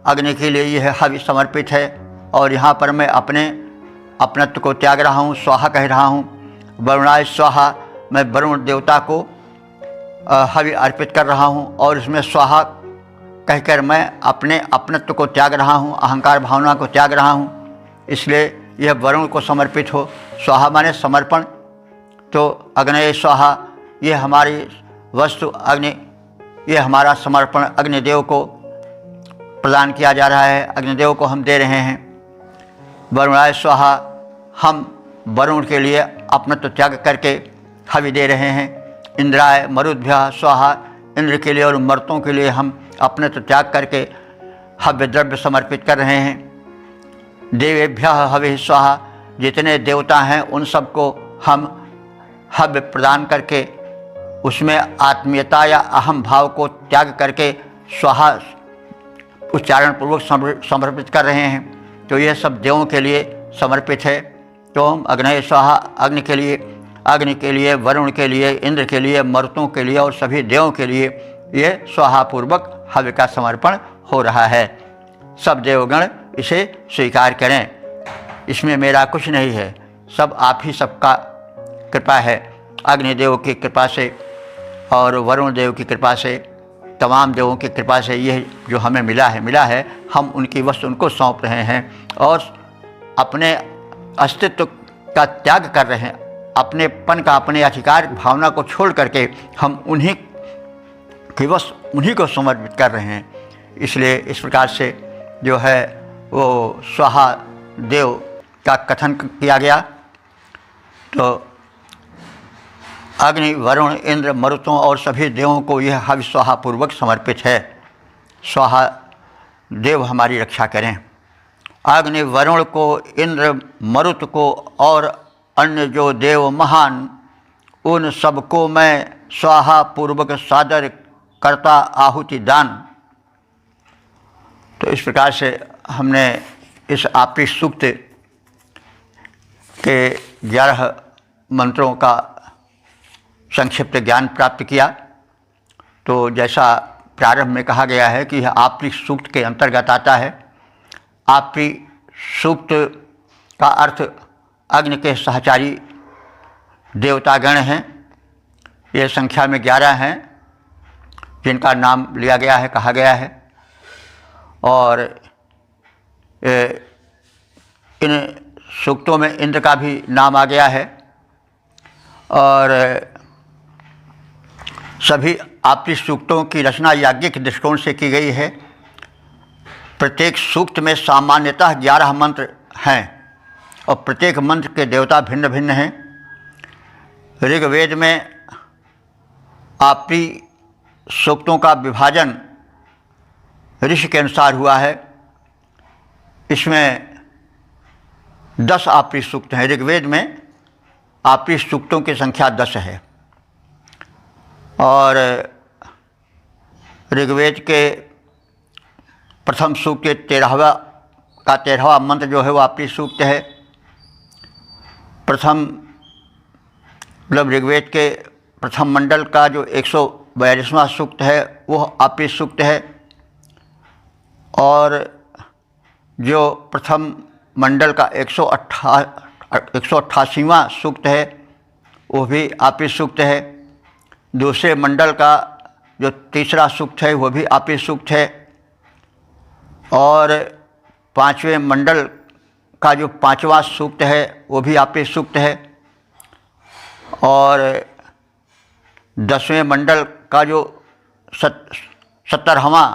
अग्नि के लिए यह हवि समर्पित है और यहाँ पर मैं अपनत्व को त्याग रहा हूँ, स्वाहा कह रहा हूँ। वरुणाय स्वाहा, मैं वरुण देवता को हवि अर्पित कर रहा हूँ और इसमें स्वाहा कहकर मैं अपने अपनत्व को त्याग रहा हूँ, अहंकार भावना को त्याग रहा हूँ, इसलिए यह वरुण को समर्पित हो। स्वाहा माने समर्पण, तो अग्नये स्वाहा, ये हमारी वस्तु अग्नि, ये हमारा समर्पण अग्निदेव को प्रदान किया जा रहा है, अग्निदेव को हम दे रहे हैं। वरुणाय स्वाहा, हम वरुण के लिए अपनत्व त्याग करके हवि दे रहे हैं। इंद्राय मरुद्भ्यः स्वाहा, इंद्र के लिए और मर्तों के लिए हम अपनत्व त्याग करके हव्य द्रव्य समर्पित कर रहे हैं। देवेभ्यः हविः स्वाहा, जितने देवता हैं उन सबको हम हव्य प्रदान करके उसमें आत्मीयता या अहम भाव को त्याग करके स्वाहा उच्चारण पूर्वक समर्पित कर रहे हैं। तो यह सब देवों के लिए समर्पित है। तो हम अग्नये स्वाहा, अग्नि के लिए, वरुण के लिए, इंद्र के लिए, मरुतों के लिए और सभी देवों के लिए ये स्वाहापूर्वक हव्य का समर्पण हो रहा है। सब देवगण इसे स्वीकार करें, इसमें मेरा कुछ नहीं है, सब आप ही सबका कृपा है। अग्निदेव की कृपा से और वरुण देव की कृपा से, तमाम देवों की कृपा से यह जो हमें मिला है, हम उनकी वस्तु उनको सौंप रहे हैं और अपने अस्तित्व का त्याग कर रहे हैं। अपनेपन का, अपने अधिकार भावना को छोड़ करके हम उन्हीं की वस्तु उन्हीं को समर्पित कर रहे हैं। इसलिए इस प्रकार से जो है वो स्वाहा देव का कथन किया गया। तो अग्नि, वरुण, इंद्र, मरुतों और सभी देवों को यह हवि स्वाहा पूर्वक समर्पित है। स्वाहा देव हमारी रक्षा करें। अग्नि, वरुण को, इंद्र, मरुत को और अन्य जो देव महान, उन सबको मैं स्वाहा पूर्वक सादर करता आहुति दान। तो इस प्रकार से हमने इस आपरी सूक्त के 11 मंत्रों का संक्षिप्त ज्ञान प्राप्त किया। तो जैसा प्रारंभ में कहा गया है कि यह आपरी सूक्त के अंतर्गत आता है। आपरी सूक्त का अर्थ अग्नि के सहचारी देवतागण हैं। ये संख्या में 11 हैं जिनका नाम लिया गया है, कहा गया है। और इन सूक्तों में इंद्र का भी नाम आ गया है। और सभी आपरी सूक्तों की रचना याज्ञिक दृष्टिकोण से की गई है। प्रत्येक सूक्त में सामान्यतः 11 मंत्र हैं और प्रत्येक मंत्र के देवता भिन्न भिन्न हैं। ऋग्वेद में आपरी सूक्तों का विभाजन ऋषि के अनुसार हुआ है। इसमें 10 आपरी सूक्त हैं। ऋग्वेद में आपरी सूक्तों की संख्या 10 है। और ऋग्वेद के प्रथम सूक्त के 13वां मंत्र जो है वो आपरी सूक्त है। मतलब ऋग्वेद के प्रथम मंडल का जो 142वां सूक्त है वो आपरी सूक्त है। और जो प्रथम मंडल का 188वां सूक्त है वो भी आपरी सूक्त है। दूसरे मंडल का जो तीसरा सूक्त है वो भी आपरी सूक्त है। और 5वें मंडल का जो 5वां सूक्त है वो भी आपरी सूक्त है। और 10वें मंडल का जो 17वां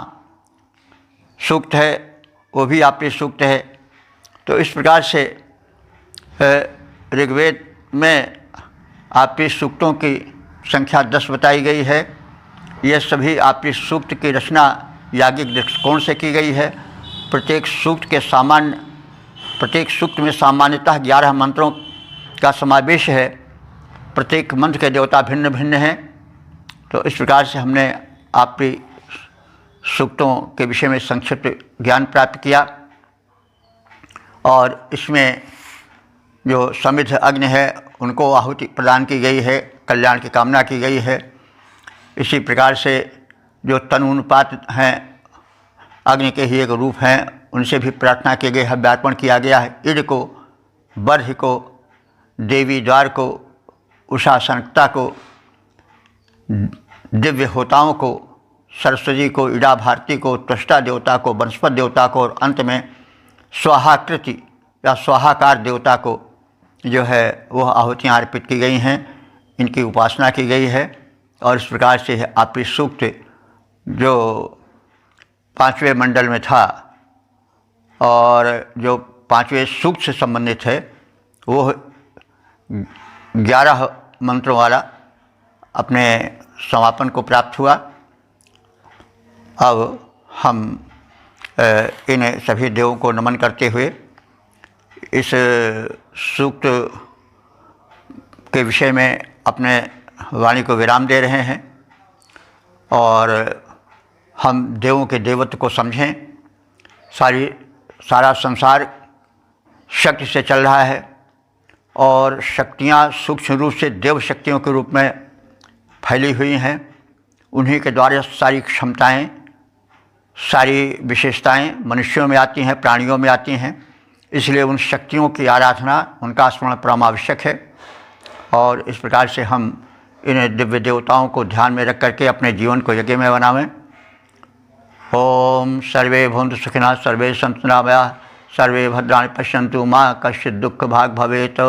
सूक्त है वो भी आपरी सूक्त है। तो इस प्रकार से ऋग्वेद में आपरी सूक्तों की संख्या 10 बताई गई है। ये सभी आपरी सूक्त की रचना याज्ञिक दृष्टिकोण से की गई है। प्रत्येक सूक्त में सामान्यतः 11 मंत्रों का समावेश है। प्रत्येक मंत्र के देवता भिन्न भिन्न हैं। तो इस प्रकार से हमने आपरी सूक्तों के विषय में संक्षिप्त ज्ञान प्राप्त किया। और इसमें जो समिध अग्नि है उनको आहुति प्रदान की गई है, कल्याण की कामना की गई है। इसी प्रकार से जो तनुनुपात हैं, अग्नि के ही एक रूप हैं, उनसे भी प्रार्थना की गई, हव्यार्पण किया गया है। इड को, बर्ह को, देवी द्वार को, उषा सनकता को, दिव्य होताओं को, सरस्वती को, इड़ा भारती को, त्वष्टा देवता को, वनस्पत देवता को और अंत में स्वाहाकृति या स्वाहाकार देवता को जो है वह आहुतियाँ अर्पित की गई हैं, इनकी उपासना की गई है। और इस प्रकार से आपकी सूक्त जो 5वें मंडल में था और जो 5वें सूक्त से संबंधित है वो 11 मंत्रों वाला अपने समापन को प्राप्त हुआ। अब हम इन सभी देवों को नमन करते हुए इस सूक्त के विषय में अपने वाणी को विराम दे रहे हैं और हम देवों के देवत्व को समझें। सारा संसार शक्ति से चल रहा है और शक्तियाँ सूक्ष्म रूप से देव शक्तियों के रूप में फैली हुई हैं। उन्हीं के द्वारा सारी क्षमताएं, सारी विशेषताएं मनुष्यों में आती हैं, प्राणियों में आती हैं। इसलिए उन शक्तियों की आराधना, उनका स्मरण परम आवश्यक है। और इस प्रकार से हम इन दिव्य देवताओं को ध्यान में रख करके अपने जीवन को यज्ञ में बनावें। ओम सर्वे भवन्तु सुखिनः, सर्वे सन्तु निरामयाः, सर्वे भद्राणि पश्यन्तु, मा कश्चित् दुःख भाग् भवेत्।